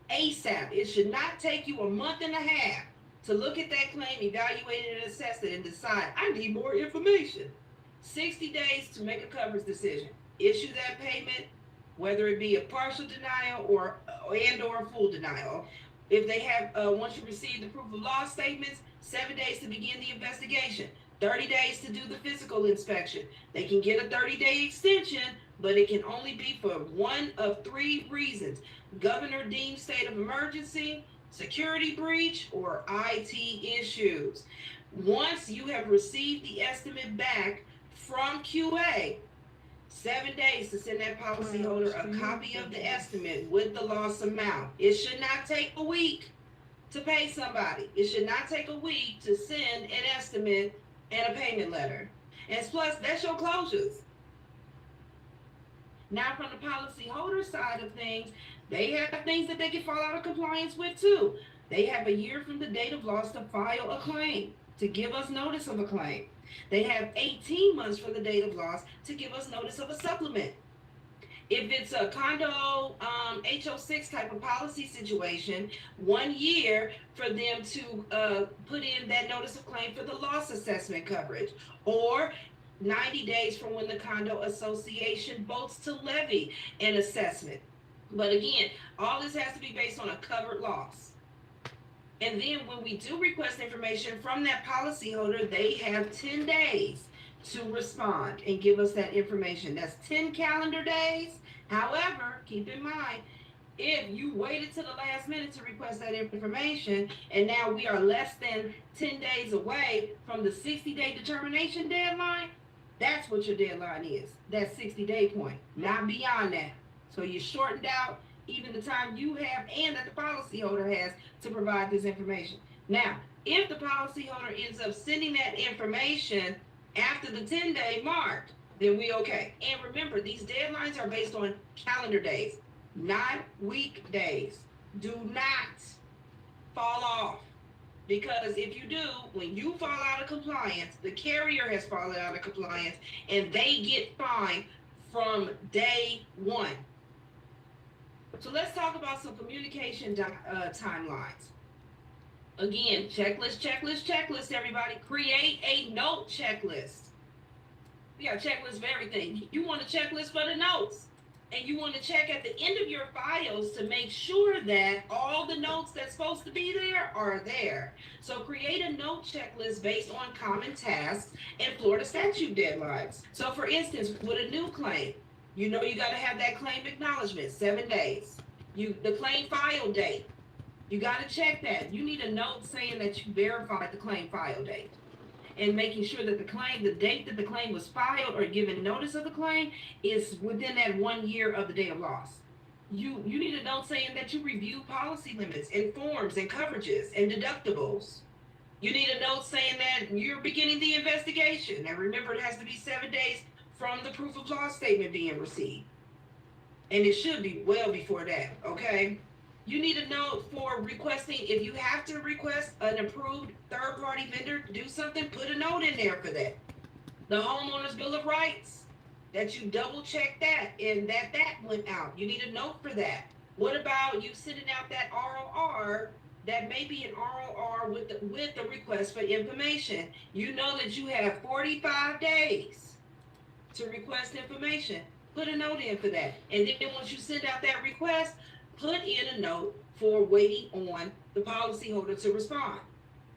ASAP. It should not take you a month and a half to look at that claim, evaluate it, and assess it, and decide, I need more information. 60 days to make a coverage decision. Issue that payment, whether it be a partial denial or a full denial. If they have, once you receive the proof of loss statements, 7 days to begin the investigation, 30 days to do the physical inspection. They can get a 30-day extension, but it can only be for one of 3 reasons: governor deemed state of emergency, security breach, or IT issues. Once you have received the estimate back from QA, 7 days to send that policyholder a copy of the estimate with the loss amount. It should not take a week to pay somebody. It should not take a week to send an estimate and a payment letter. And plus, that's your closures. Now, from the policyholder side of things, they have things that they can fall out of compliance with too. They have a year from the date of loss to file a claim, to give us notice of a claim. They have 18 months from the date of loss to give us notice of a supplement. If it's a condo HO6 type of policy situation, 1 year for them to put in that notice of claim for the loss assessment coverage, or 90 days from when the condo association votes to levy an assessment. But again, all this has to be based on a covered loss. And then when we do request information from that policyholder, they have 10 days to respond and give us that information. That's 10 calendar days. However, keep in mind, if you waited to the last minute to request that information, and now we are less than 10 days away from the 60-day determination deadline, that's what your deadline is, that 60-day point, not beyond that. So you shortened out even the time you have and that the policyholder has to provide this information. Now, if the policyholder ends up sending that information after the 10-day mark, then we okay. And remember, these deadlines are based on calendar days, not weekdays. Do not fall off, because if you do, when you fall out of compliance, the carrier has fallen out of compliance and they get fined from day 1. So let's talk about some communication timelines. Again, checklist, everybody. Create a note checklist. We got checklists for everything. You want a checklist for the notes. And you want to check at the end of your files to make sure that all the notes that's supposed to be there are there. So create a note checklist based on common tasks and Florida statute deadlines. So for instance, with a new claim, you know you got to have that claim acknowledgement, 7 days. The claim file date, you got to check that. You need a note saying that you verified the claim file date, and making sure that the date that the claim was filed or given notice of the claim is within that 1 year of the date of loss. You need a note saying that you review policy limits and forms and coverages and deductibles. You need a note saying that you're beginning the investigation. And remember, it has to be 7 days from the proof of loss statement being received. And it should be well before that, okay? You need a note for requesting, if you have to request an approved third-party vendor to do something, put a note in there for that. The homeowner's bill of rights, that you double check that and that went out. You need a note for that. What about you sending out that ROR? That may be an ROR with the request for information. You know that you have 45 days to request information. Put a note in for that. And then once you send out that request, put in a note for waiting on the policyholder to respond.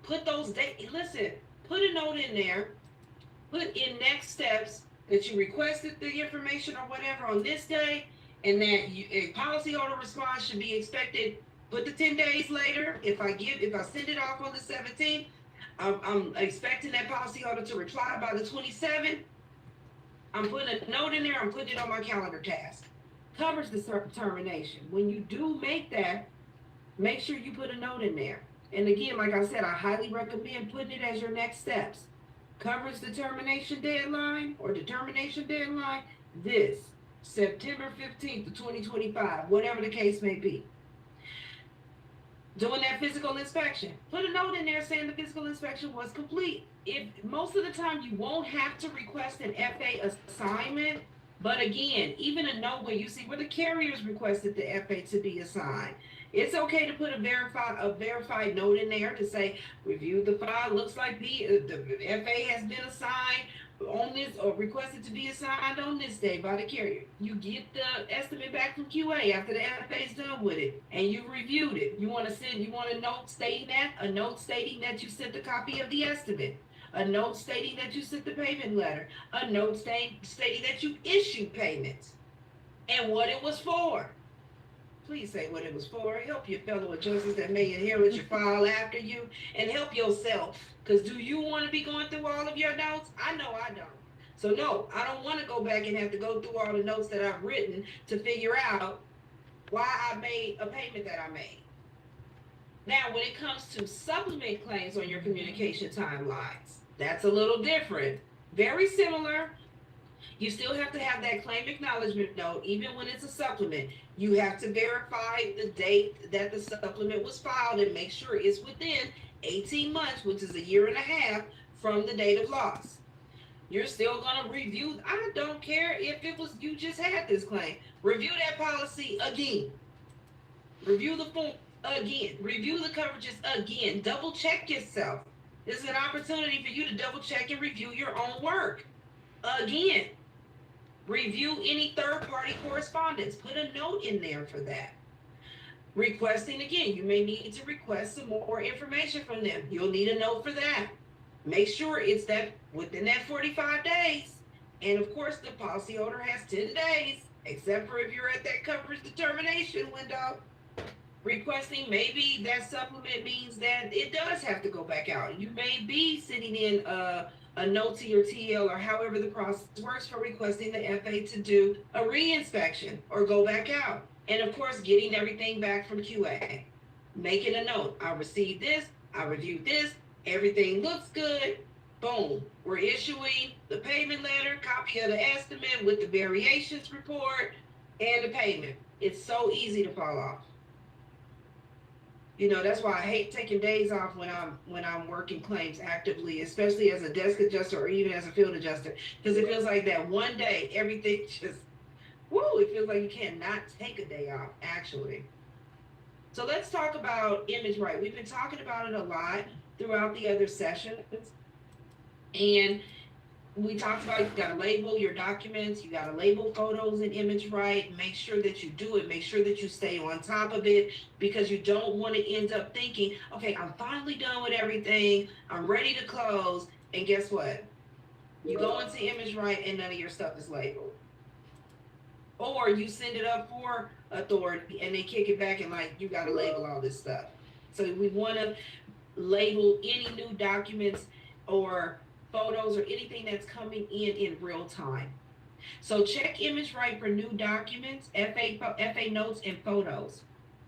Put those dates, listen, put a note in there, put in next steps that you requested the information or whatever on this day, and that a policyholder response should be expected, put the 10 days later. If I send it off on the 17th, I'm expecting that policyholder to reply by the 27th. I'm putting a note in there, I'm putting it on my calendar task. Covers the termination. When you do make that, make sure you put a note in there. And again, like I said, I highly recommend putting it as your next steps. Covers the termination deadline or determination deadline, this September 15th of 2025, whatever the case may be. Doing that physical inspection, put a note in there saying the physical inspection was complete. If most of the time you won't have to request an FA assignment, but again, even a note where you see where the carriers requested the FA to be assigned, it's okay to put a verified note in there to say, review the file, looks like the FA has been assigned on this or requested to be assigned on this day by the carrier. You get the estimate back from QA after the FA's done with it and you reviewed it. You want a note stating that you sent a copy of the estimate, a note stating that you sent the payment letter, a note stating that you issued payments and what it was for. Please say what it was for. Help your fellow adjusters that may inherit your file after you, and help yourself. Because do you want to be going through all of your notes? I know I don't. So no, I don't want to go back and have to go through all the notes that I've written to figure out why I made a payment that I made. Now, when it comes to supplement claims on your communication timelines, that's a little different. Very similar. You still have to have that claim acknowledgement note, even when it's a supplement. You have to verify the date that the supplement was filed and make sure it's within 18 months, which is a year and a half from the date of loss. You're still going to review. I don't care if it was you just had this claim. Review that policy again. Review the form again. Review the coverages again. Double check yourself. This is an opportunity for you to double check and review your own work. Again. Review any third-party correspondence. Put a note in there for that. Requesting, again, you may need to request some more information from them. You'll need a note for that. Make sure it's that within that 45 days. And of course, the policyholder has 10 days, except for if you're at that coverage determination window. Requesting, maybe that supplement means that it does have to go back out. You may be sitting in a note to your TL or however the process works for requesting the FA to do a re-inspection or go back out. And of course, getting everything back from QA. Making a note. I received this. I reviewed this. Everything looks good. Boom. We're issuing the payment letter, copy of the estimate with the variations report and the payment. It's so easy to fall off. You know, that's why I hate taking days off when I'm working claims actively, especially as a desk adjuster or even as a field adjuster, because it feels like that one day everything just, woo, it feels like you cannot take a day off, actually. So let's talk about image right. We've been talking about it a lot throughout the other sessions. And we talked about you got to label your documents, you got to label photos in image right, make sure that you do it, make sure that you stay on top of it, because you don't want to end up thinking, okay, I'm finally done with everything, I'm ready to close, and guess what? You go into image right and none of your stuff is labeled. Or you send it up for authority and they kick it back and like, you got to label all this stuff. So we want to label any new documents or photos or anything that's coming in real time. So check image right for new documents, FA notes, and photos.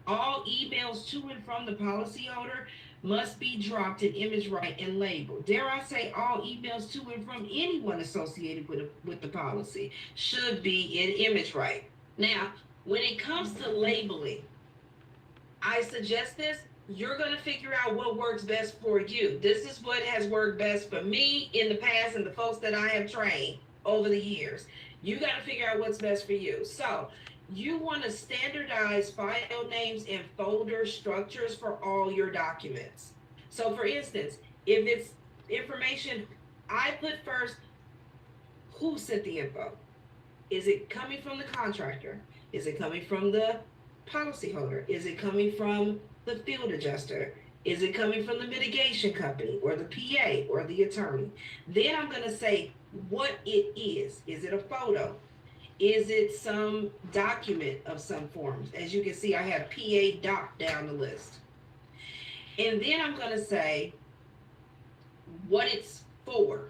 All emails to and from the policyholder must be dropped in image right and labeled. Dare I say all emails to and from anyone associated with the policy should be in image right. Now, when it comes to labeling, I suggest this. You're going to figure out what works best for you. This is what has worked best for me in the past and the folks that I have trained over the years. You got to figure out what's best for you. So you want to standardize file names and folder structures for all your documents. So for instance, if it's information, I put first who sent the info. Is it coming from the contractor? Is it coming from the policyholder? Is it coming from the field adjuster? Is it coming from the mitigation company or the PA or the attorney? Then I'm going to say what it is. Is it a photo? Is it some document of some form? As you can see, I have PA doc down the list. And then I'm going to say what it's for,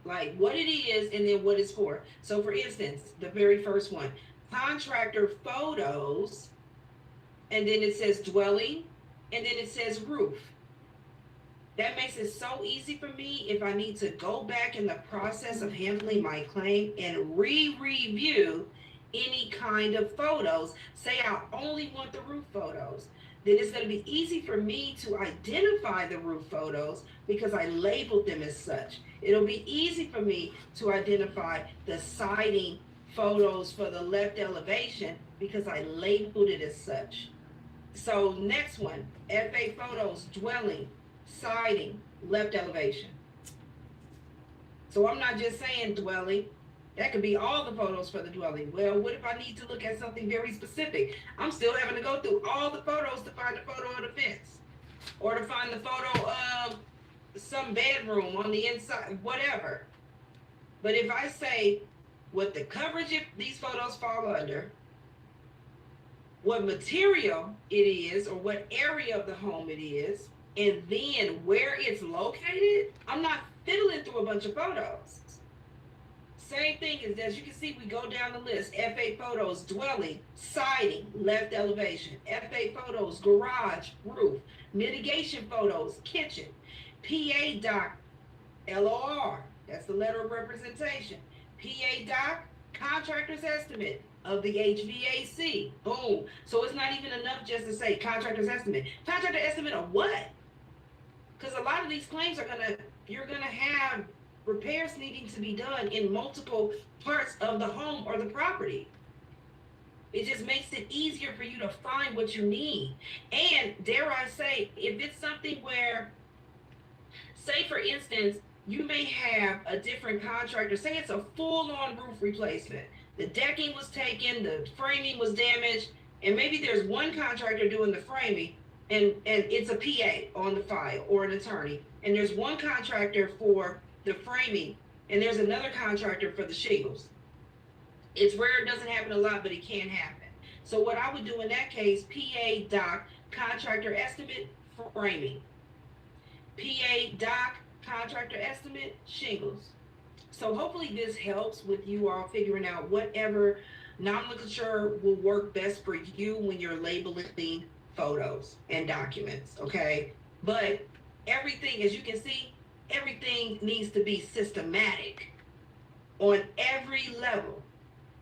like what it is and then what it's for. So for instance, the very first one, contractor photos, and then it says dwelling, and then it says roof. That makes it so easy for me if I need to go back in the process of handling my claim and re-review any kind of photos. Say I only want the roof photos. Then it's going to be easy for me to identify the roof photos because I labeled them as such. It'll be easy for me to identify the siding photos for the left elevation because I labeled it as such. So next one, FA photos, dwelling, siding, left elevation. So I'm not just saying dwelling. That could be all the photos for the dwelling. Well, what if I need to look at something very specific? I'm still having to go through all the photos to find the photo of the fence, or to find the photo of some bedroom on the inside, whatever. But if I say what the coverage if these photos fall under, what material it is, or what area of the home it is, and then where it's located, I'm not fiddling through a bunch of photos. Same thing as you can see, we go down the list. F8 photos, dwelling, siding, left elevation. F8 photos, garage, roof. Mitigation photos, kitchen. PA doc, LOR, that's the letter of representation. PA doc, contractor's estimate of the HVAC. Boom. So it's not even enough just to say contractor's estimate. Contractor estimate of what? Because a lot of these claims you're gonna have repairs needing to be done in multiple parts of the home or the property. It just makes it easier for you to find what you need. And dare I say, if it's something where, say for instance, you may have a different contractor, say it's a full-on roof replacement. The decking was taken, the framing was damaged, and maybe there's one contractor doing the framing, and it's a PA on the file or an attorney, and there's one contractor for the framing, and there's another contractor for the shingles. It's rare, it doesn't happen a lot, but it can happen. So what I would do in that case, PA doc, contractor estimate, framing. PA doc, contractor estimate, shingles. So hopefully this helps with you all figuring out whatever nomenclature will work best for you when you're labeling photos and documents, okay? But everything, as you can see, everything needs to be systematic on every level,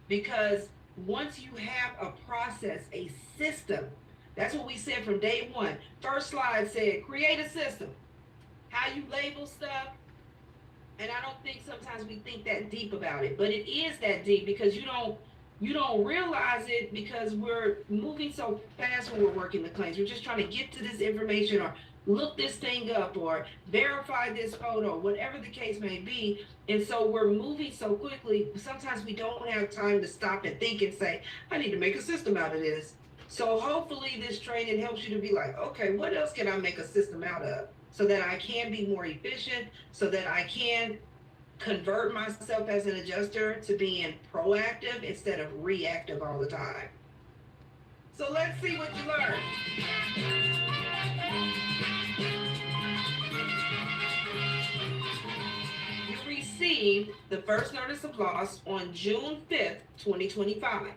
because once you have a process, a system, that's what we said from day one. First slide said, create a system. How you label stuff, and I don't think sometimes we think that deep about it, but it is that deep because you don't realize it because we're moving so fast when we're working the claims. We're just trying to get to this information or look this thing up or verify this photo, whatever the case may be. And so we're moving so quickly, sometimes we don't have time to stop and think and say, I need to make a system out of this. So hopefully this training helps you to be like, okay, what else can I make a system out of so that I can be more efficient, so that I can convert myself as an adjuster to being proactive instead of reactive all the time. So let's see what you learned. You received the first notice of loss on June 5th, 2025,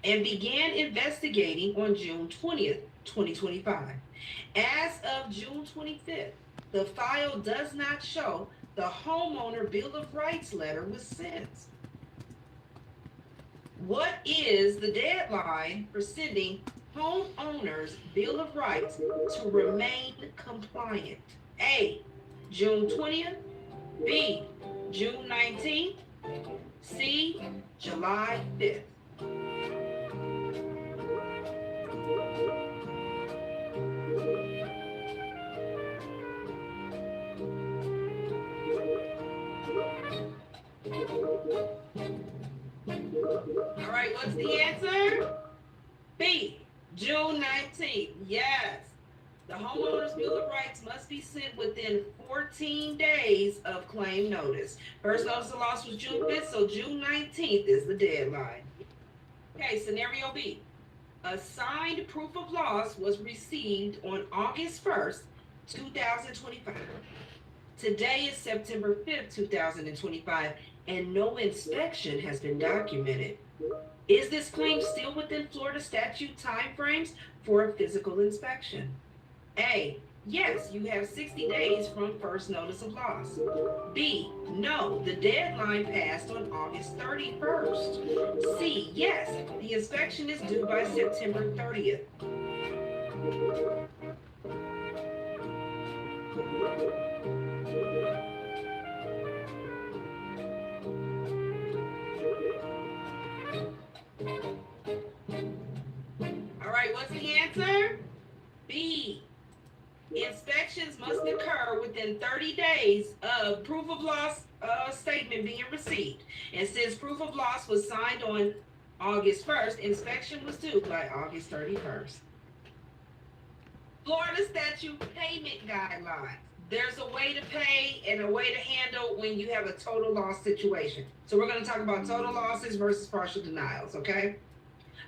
and began investigating on June 20th, 2025. As of June 25th, the file does not show the homeowner Bill of Rights letter was sent. What is the deadline for sending homeowners Bill of Rights to remain compliant? A, June 20th, B, June 19th, C, July 5th. All right, what's the answer? B, June 19th. Yes. The homeowner's Bill of Rights must be sent within 14 days of claim notice. First notice of loss was June 5th, so June 19th is the deadline. Okay, scenario B. A signed proof of loss was received on August 1st, 2025. Today is September 5th, 2025, and no inspection has been documented. Is this claim still within Florida statute timeframes for a physical inspection? A, yes, you have 60 days from first notice of loss. B, no, the deadline passed on August 31st. C, yes, the inspection is due by September 30th. All right, what's the answer? B. Inspections must occur within 30 days of proof of loss statement being received. And since proof of loss was signed on August 1st, inspection was due by August 31st. Florida statute payment guidelines. There's a way to pay and a way to handle when you have a total loss situation. So we're going to talk about total losses versus partial denials, okay?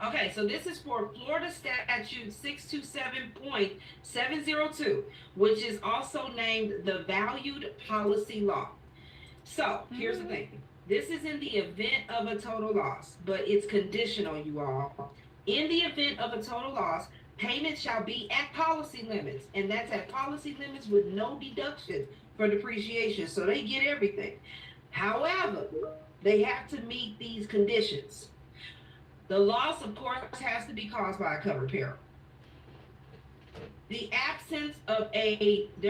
Okay, so this is for Florida statute 627.702, which is also named the valued policy law. So here's the thing. This is in the event of a total loss, but it's conditional, you all. In the event of a total loss, payment shall be at policy limits, and that's at policy limits with no deduction for depreciation, so they get everything. However, they have to meet these conditions. The loss, of course, has to be caused by a covered peril. There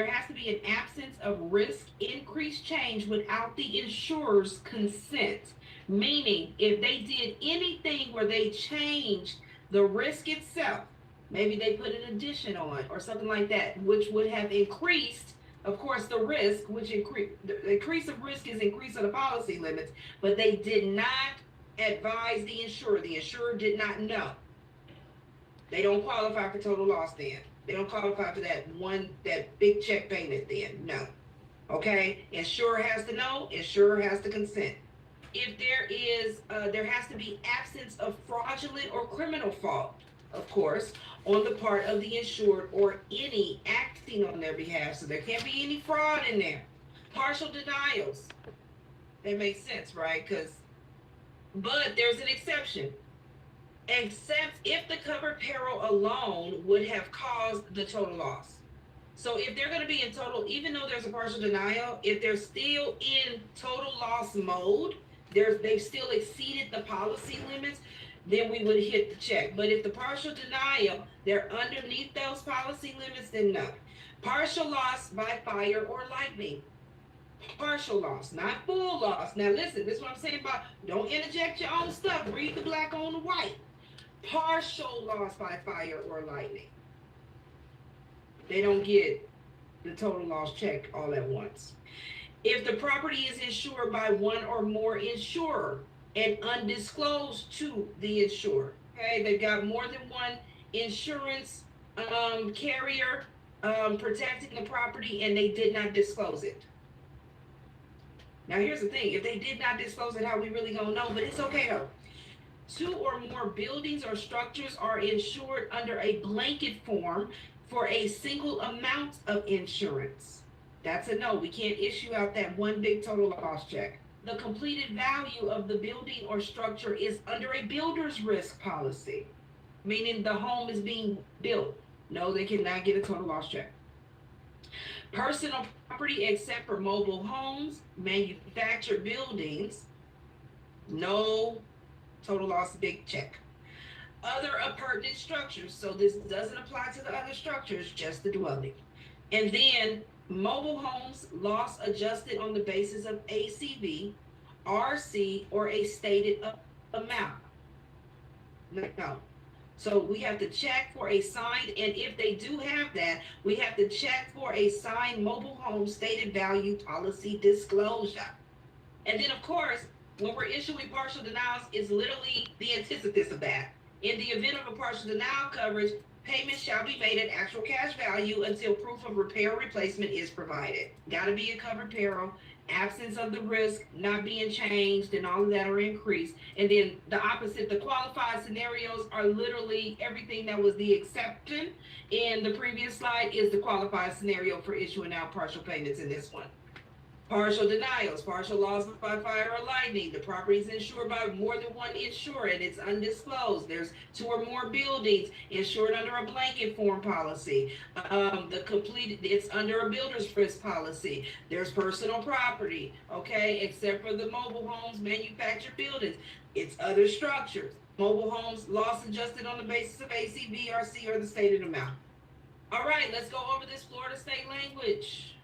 has to be an absence of risk increased change without the insurer's consent. Meaning, if they did anything where they changed the risk itself, maybe they put an addition on or something like that, which would have increased, of course, the risk, which the increase of risk is increase of the policy limits, but they did not advise the insurer. The insurer did not know. They don't qualify for total loss then. They don't qualify for that big check payment then. No. Okay? Insurer has to know. Insurer has to consent. If there has to be absence of fraudulent or criminal fault, of course, on the part of the insured or any acting on their behalf. So there can't be any fraud in there. Partial denials. That makes sense, right? But there's an exception. Except if the covered peril alone would have caused the total loss. So if they're going to be in total, even though there's a partial denial, if they're still in total loss mode, they've still exceeded the policy limits, then we would hit the check. But if the partial denial, they're underneath those policy limits, then no. Partial loss by fire or lightning. Partial loss, not full loss. Now listen, this is what I'm saying about don't interject your own stuff. Read the black on the white. Partial loss by fire or lightning. They don't get the total loss check all at once. If the property is insured by one or more insurer and undisclosed to the insurer, okay, they've got more than one insurance carrier protecting the property and they did not disclose it. Now here's the thing, if they did not disclose it, how we really gonna know? But it's okay though. 2 or more buildings or structures are insured under a blanket form for a single amount of insurance. That's a no. We can't issue out that one big total loss check. The completed value of the building or structure is under a builder's risk policy, meaning the home is being built. No, they cannot get a total loss check. Personal property except for mobile homes, manufactured buildings, no total loss big check. Other appurtenant structures, so this doesn't apply to the other structures, just the dwelling. And then mobile homes, loss adjusted on the basis of ACV, RC, or a stated amount. No. So we have to check for a signed, and if they do have that, we have to check for a signed mobile home stated value policy disclosure. And then of course, when we're issuing partial denials, it's literally the antithesis of that. In the event of a partial denial coverage, payment shall be made at actual cash value until proof of repair or replacement is provided. Gotta be a covered peril, absence of the risk not being changed, and all of that are increased. And then the opposite, the qualified scenarios are literally everything that was the exception in the previous slide is the qualified scenario for issuing out partial payments in this one. Partial denials, partial loss by fire or lightning. The property is insured by more than one insurer and it's undisclosed. There's 2 or more buildings insured under a blanket form policy. It's under a builder's risk policy. There's personal property, okay, except for the mobile homes, manufactured buildings. It's other structures. Mobile homes, loss adjusted on the basis of ACV, RC, or the stated amount. All right, let's go over this Florida state language.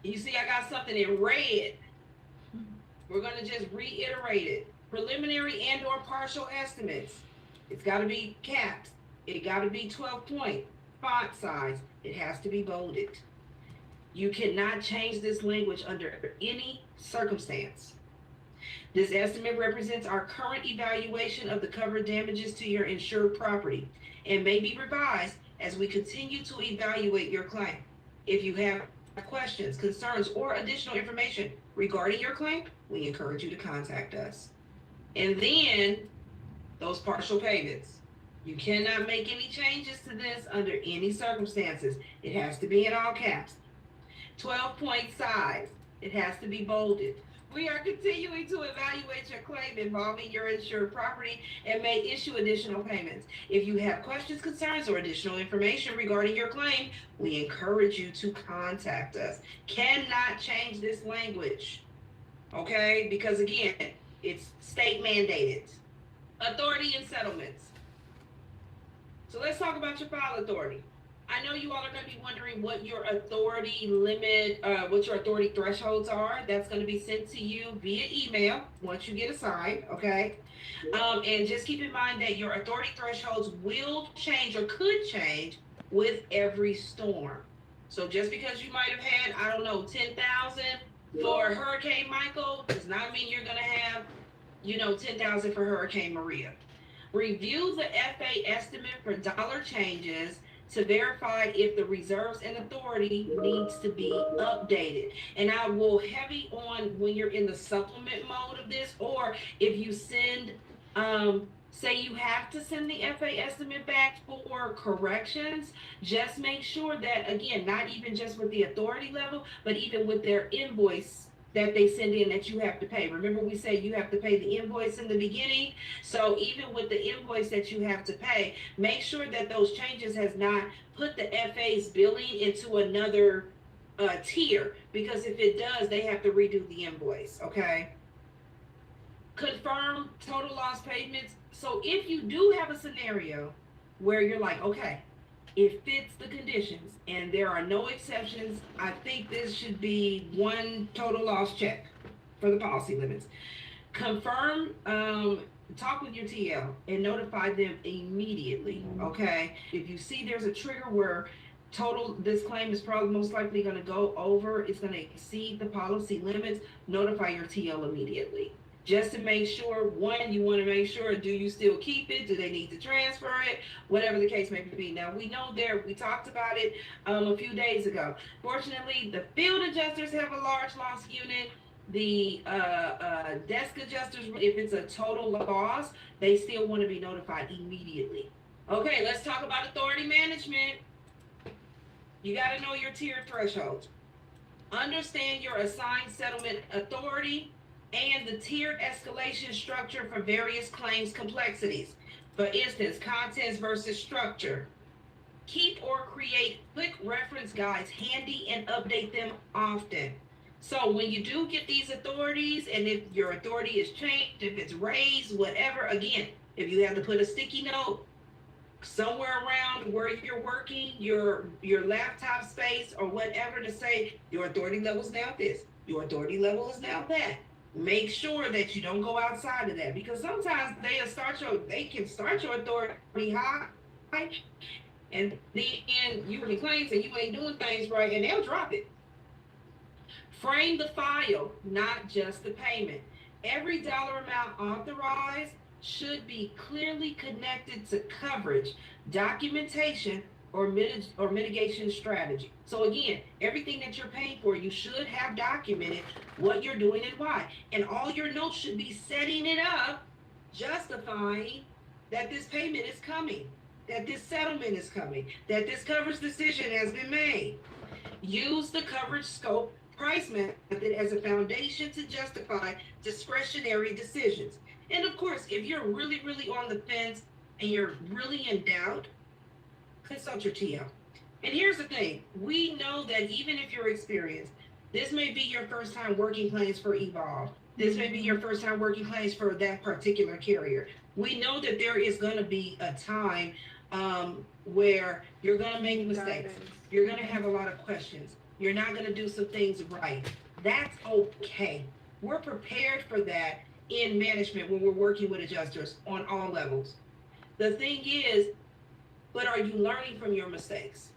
You see, I got something in red. We're going to just reiterate it. Preliminary and or partial estimates. It's got to be capped. It got to be 12 point font size. It has to be bolded. You cannot change this language under any circumstance. This estimate represents our current evaluation of the covered damages to your insured property and may be revised as we continue to evaluate your claim. If you have questions, concerns, or additional information regarding your claim, we encourage you to contact us. And then those partial payments. You cannot make any changes to this under any circumstances. It has to be in all caps. 12-point size. It has to be bolded. We are continuing to evaluate your claim involving your insured property and may issue additional payments. If you have questions, concerns, or additional information regarding your claim, we encourage you to contact us. Cannot change this language, okay? Because again, it's state mandated. Authority and settlements. So let's talk about your file authority. I know you all are going to be wondering what your authority limit, what your authority thresholds are. That's going to be sent to you via email once you get assigned, okay? And just keep in mind that your authority thresholds will change or could change with every storm. So just because you might have had, I don't know, 10,000 for Hurricane Michael does not mean you're going to have, 10,000 for Hurricane Maria. Review the FA estimate for dollar changes to verify if the reserves and authority needs to be updated. And I will heavy on when you're in the supplement mode of this, or if you send, say you have to send the FA estimate back for corrections, just make sure that, again, not even just with the authority level, but even with their invoice that they send in that you have to pay. Remember we said you have to pay the invoice in the beginning? So even with the invoice that you have to pay, make sure that those changes has not put the FA's billing into another tier, because if it does, they have to redo the invoice, okay? Confirm total loss payments. So if you do have a scenario where you're like, okay, it fits the conditions and there are no exceptions, I think this should be one total loss check for the policy limits. Confirm, talk with your TL and notify them immediately, okay? If you see there's a trigger where this claim is probably most likely going to go over, it's going to exceed the policy limits, notify your TL immediately. Just to make sure, one, you want to make sure, do you still keep it? Do they need to transfer it? Whatever the case may be. Now, we know we talked about it a few days ago. Fortunately, the field adjusters have a large loss unit. The desk adjusters, if it's a total loss, they still want to be notified immediately. Okay, let's talk about authority management. You got to know your tier thresholds. Understand your assigned settlement authority and the tiered escalation structure for various claims complexities. For instance, contents versus structure. Keep or create quick reference guides handy and update them often. So when you do get these authorities, and if your authority is changed, if it's raised, whatever, again, if you have to put a sticky note somewhere around where you're working, your laptop space or whatever, to say your authority level is now this, your authority level is now that. Make sure that you don't go outside of that, because sometimes they can start your authority high, and then you can claim that you ain't doing things right, and they'll drop it. Frame the file, not just the payment. Every dollar amount authorized should be clearly connected to coverage, documentation, or mitigation strategy. So again, everything that you're paying for, you should have documented what you're doing and why. And all your notes should be setting it up, justifying that this payment is coming, that this settlement is coming, that this coverage decision has been made. Use the coverage scope price method as a foundation to justify discretionary decisions. And of course, if you're really, really on the fence and you're really in doubt, consult your TL. And here's the thing, we know that even if you're experienced, this may be your first time working claims for Evolve. This may be your first time working claims for that particular carrier. We know that there is going to be a time where you're going to make mistakes. You're going to have a lot of questions. You're not going to do some things right. That's okay. We're prepared for that in management when we're working with adjusters on all levels. The thing is, but are you learning from your mistakes?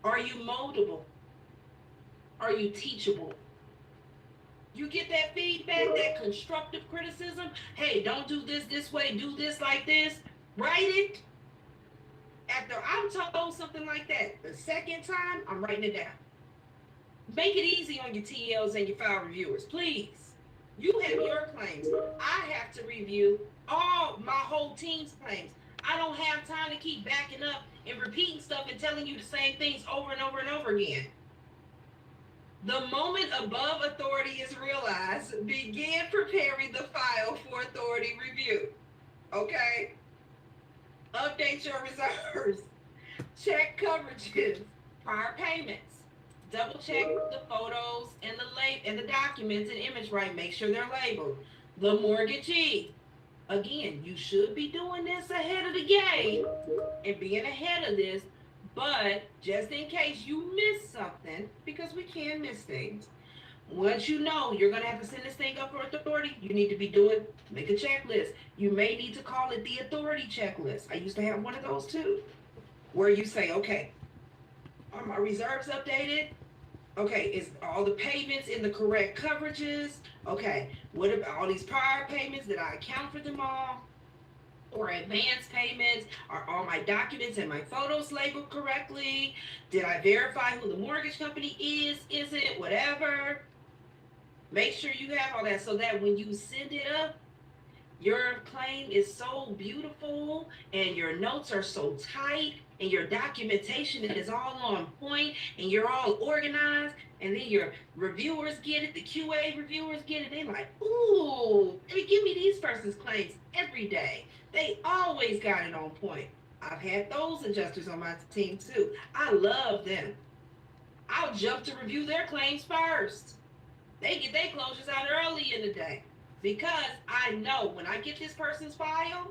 Are you moldable? Are you teachable? You get that feedback, that constructive criticism. Hey, don't do this way, do this like this. Write it. After I'm told something like that, the second time, I'm writing it down. Make it easy on your TLs and your file reviewers, please. You have your claims. I have to review all my whole team's claims. I don't have time to keep backing up and repeating stuff and telling you the same things over and over and over again. The moment above authority is realized, begin preparing the file for authority review. Okay? Update your reserves. Check coverages, prior payments. Double check the photos and the documents and image right. Make sure they're labeled. The mortgagee. Again, you should be doing this ahead of the game and being ahead of this. But just in case you miss something, because we can miss things, once you know you're going to have to send this thing up for authority, you need to be make a checklist. You may need to call it the authority checklist. I used to have one of those too, where you say, okay, are my reserves updated? Okay, is all the payments in the correct coverages? Okay, what about all these prior payments? Did I account for them all? Or advance payments? Are all my documents and my photos labeled correctly? Did I verify who the mortgage company is? Is it whatever? Make sure you have all that so that when you send it up, your claim is so beautiful and your notes are so tight and your documentation is all on point and you're all organized, and then your reviewers get it, the QA reviewers get it. They're like, ooh, they give me these person's claims every day. They always got it on point. I've had those adjusters on my team too. I love them. I'll jump to review their claims first. They get their closures out early in the day because I know when I get this person's file,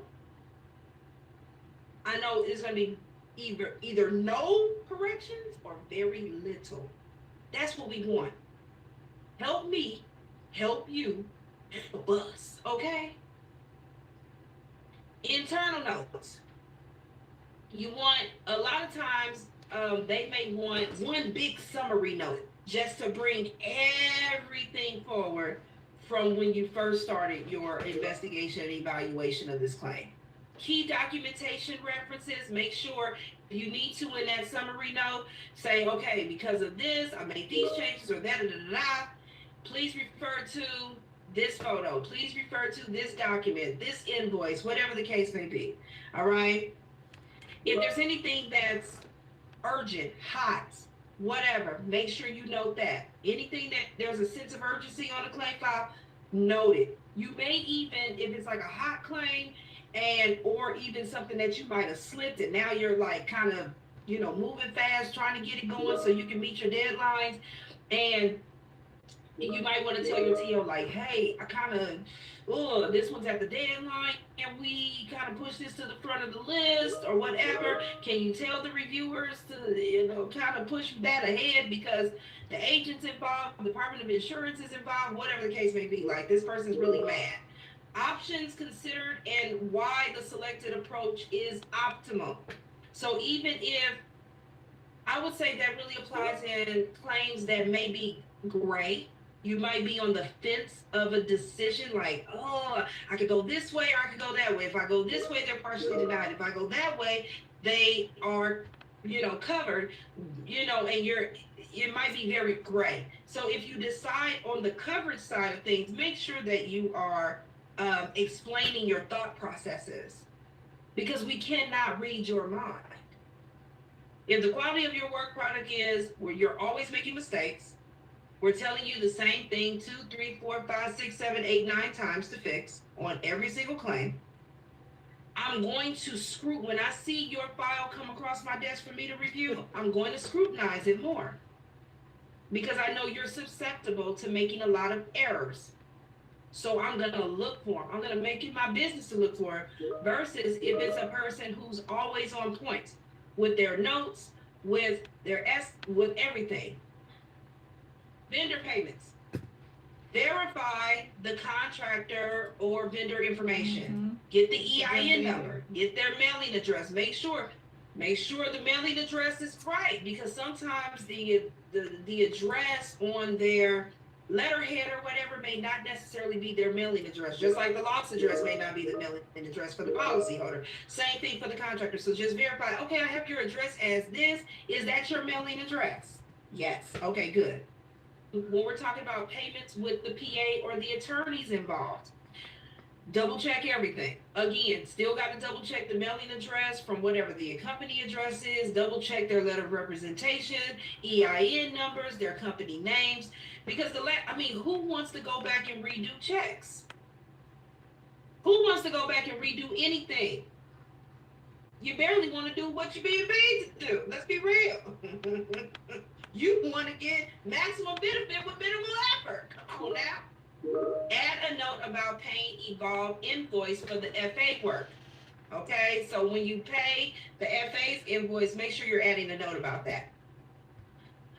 I know it's going to be either no corrections or very little. That's what we want. Help me, help you, help us, okay? Internal notes. You want, a lot of times, they may want one big summary note just to bring everything forward from when you first started your investigation and evaluation of this claim. Key documentation references, make sure you need to in that summary note, say, okay, because of this, I made these changes or that, please refer to this photo, please refer to this document, this invoice, whatever the case may be, all right? If there's anything that's urgent, hot, whatever, make sure you note that. Anything that there's a sense of urgency on the claim file, note it. You may even, if it's like a hot claim, or even something that you might have slipped and now you're like kind of, moving fast, trying to get it going so you can meet your deadlines. And you might want to tell your TL like, hey, I kind of, this one's at the deadline and we kind of push this to the front of the list or whatever. Can you tell the reviewers to, kind of push that ahead because the agent's involved, the Department of Insurance is involved, whatever the case may be. Like, this person's really mad. Options considered and why the selected approach is optimal. So even if, I would say that really applies in claims that may be gray. You might be on the fence of a decision like, oh, I could go this way or I could go that way. If I go this way, they're partially denied. If I go that way, they are, covered, and it might be very gray. So if you decide on the coverage side of things, make sure that you are explaining your thought processes, because we cannot read your mind. If the quality of your work product is where you're always making mistakes, we're telling you the same thing 2, 3, 4, 5, 6, 7, 8, 9 times to fix on every single claim, I'm going to when I see your file come across my desk for me to review, I'm going to scrutinize it more because I know you're susceptible to making a lot of errors. So I'm going to look for them. I'm going to make it my business to look for them, versus if it's a person who's always on point with their notes, with with everything. Vendor payments. Verify the contractor or vendor information. Get the EIN number. Get their mailing address. Make sure Make sure the mailing address is right, because sometimes the address on their letterhead or whatever may not necessarily be their mailing address. Just like the loss address may not be the mailing address for the policyholder. Same thing for the contractor. So just verify, okay, I have your address as this. Is that your mailing address? Yes. Okay, good. When we're talking about payments with the PA or the attorneys involved, double check everything. Again, still got to double check the mailing address from whatever the company address is, double check their letter of representation, EIN numbers, their company names, because who wants to go back and redo checks? Who wants to go back and redo anything? You barely want to do what you're being paid to do. Let's be real. You want to get maximum benefit with minimal effort. Come on now. Add a note about paying Evolve invoice for the FA work. Okay, so when you pay the FA's invoice, make sure you're adding a note about that.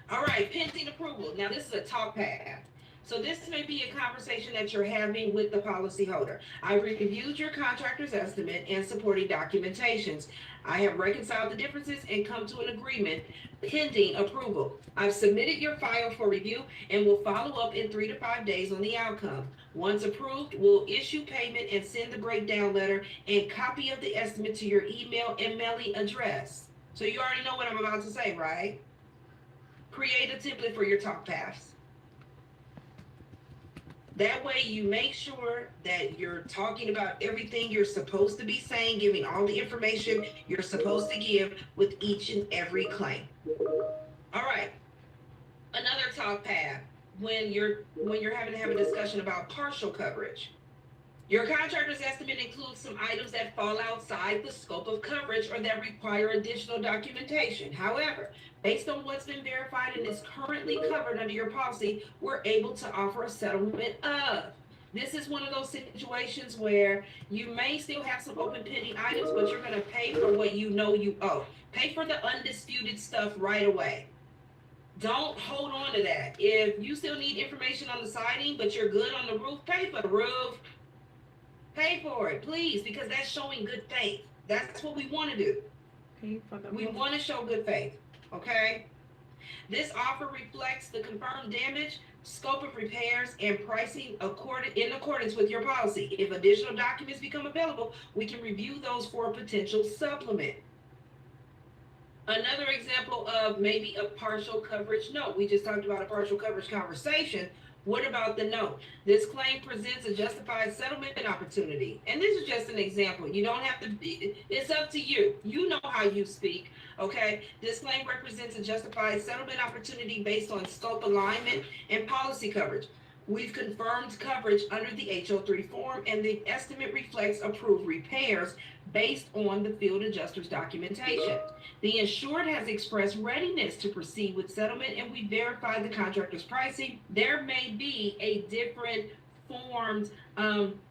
All right, pending approval. Now this is a talk path. So this may be a conversation that you're having with the policyholder. I reviewed your contractor's estimate and supporting documentations. I have reconciled the differences and come to an agreement pending approval. I've submitted your file for review and will follow up in 3 to 5 days on the outcome. Once approved, we'll issue payment and send the breakdown letter and copy of the estimate to your email and mailing address. So you already know what I'm about to say, right? Create a template for your talk paths. That way you make sure that you're talking about everything you're supposed to be saying, giving all the information you're supposed to give with each and every claim. All right. Another talk path when you're having to have a discussion about partial coverage. Your contractor's estimate includes some items that fall outside the scope of coverage or that require additional documentation. However, based on what's been verified and is currently covered under your policy, we're able to offer a settlement of. This is one of those situations where you may still have some open pending items, but you're going to pay for what you know you owe. Pay for the undisputed stuff right away. Don't hold on to that. If you still need information on the siding, but you're good on the roof, pay for the roof. Pay for it, please, because that's showing good faith. That's what we want to do. Pay for the We want to show good faith, okay? This offer reflects the confirmed damage, scope of repairs, and pricing in accordance with your policy. If additional documents become available, we can review those for a potential supplement. Another example of maybe a partial coverage note. We just talked about a partial coverage conversation. What about the note? This claim presents a justified settlement opportunity. And this is just an example. You don't have to be, it's up to you. You know how you speak, okay? This claim represents a justified settlement opportunity based on scope alignment and policy coverage. We've confirmed coverage under the HO3 form, and the estimate reflects approved repairs based on the field adjuster's documentation. The insured has expressed readiness to proceed with settlement, and we verified the contractor's pricing. There may be a different formed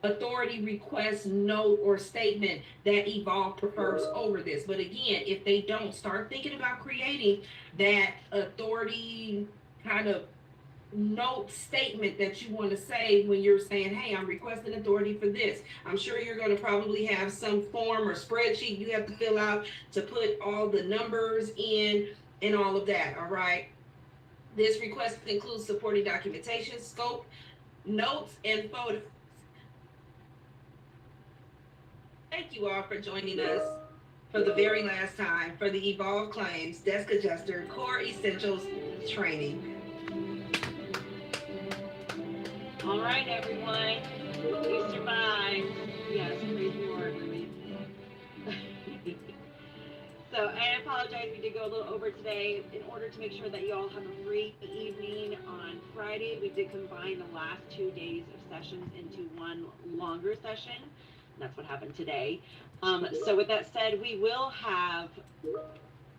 authority request note or statement that Evolve prefers over this. But again, if they don't, start thinking about creating that authority kind of note statement that you want to say when you're saying, hey, I'm requesting authority for this. I'm sure you're going to probably have some form or spreadsheet you have to fill out to put all the numbers in and all of that. All right. This request includes supporting documentation, scope, notes, and photos. Thank you all for joining us for the very last time for the Evolve Claims Desk Adjuster Core Essentials Training. All right, everyone. We survived. Yes, praise the Lord. So I apologize, we did go a little over today. In order to make sure that you all have a free evening on Friday, we did combine the last 2 days of sessions into one longer session. And that's what happened today. So with that said, we will have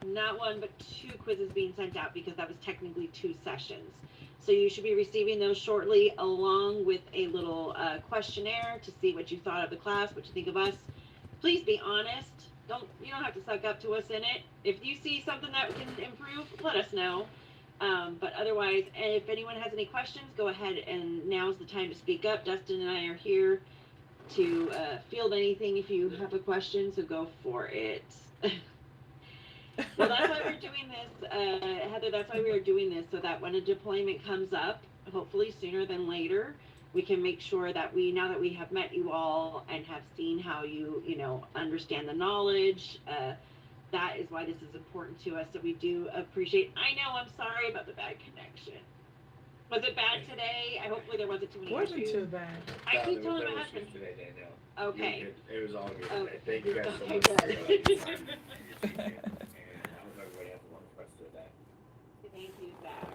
not one, but 2 quizzes being sent out because that was technically 2 sessions. So you should be receiving those shortly, along with a little questionnaire to see what you thought of the class, what you think of us. Please be honest. You don't have to suck up to us in it. If you see something that can improve, let us know. But otherwise, and if anyone has any questions, go ahead, and now's the time to speak up. Dustin and I are here to field anything if you have a question, so go for it. Well, that's why we're doing this, Heather. That's why we are doing this, so that when a deployment comes up, hopefully sooner than later, we can make sure that now that we have met you all and have seen how you know, understand the knowledge, that is why this is important to us. So we do appreciate. I know. I'm sorry about the bad connection. Was it bad today? Hopefully there wasn't too many Wasn't issues. too bad. I No, keep there telling was my no husband. issues today, Danielle. Okay. You were good. It was all good Oh, today. Thank you guys so okay, much for good. your time. And I hope everybody has a wonderful rest of the day. Thank you, Zach.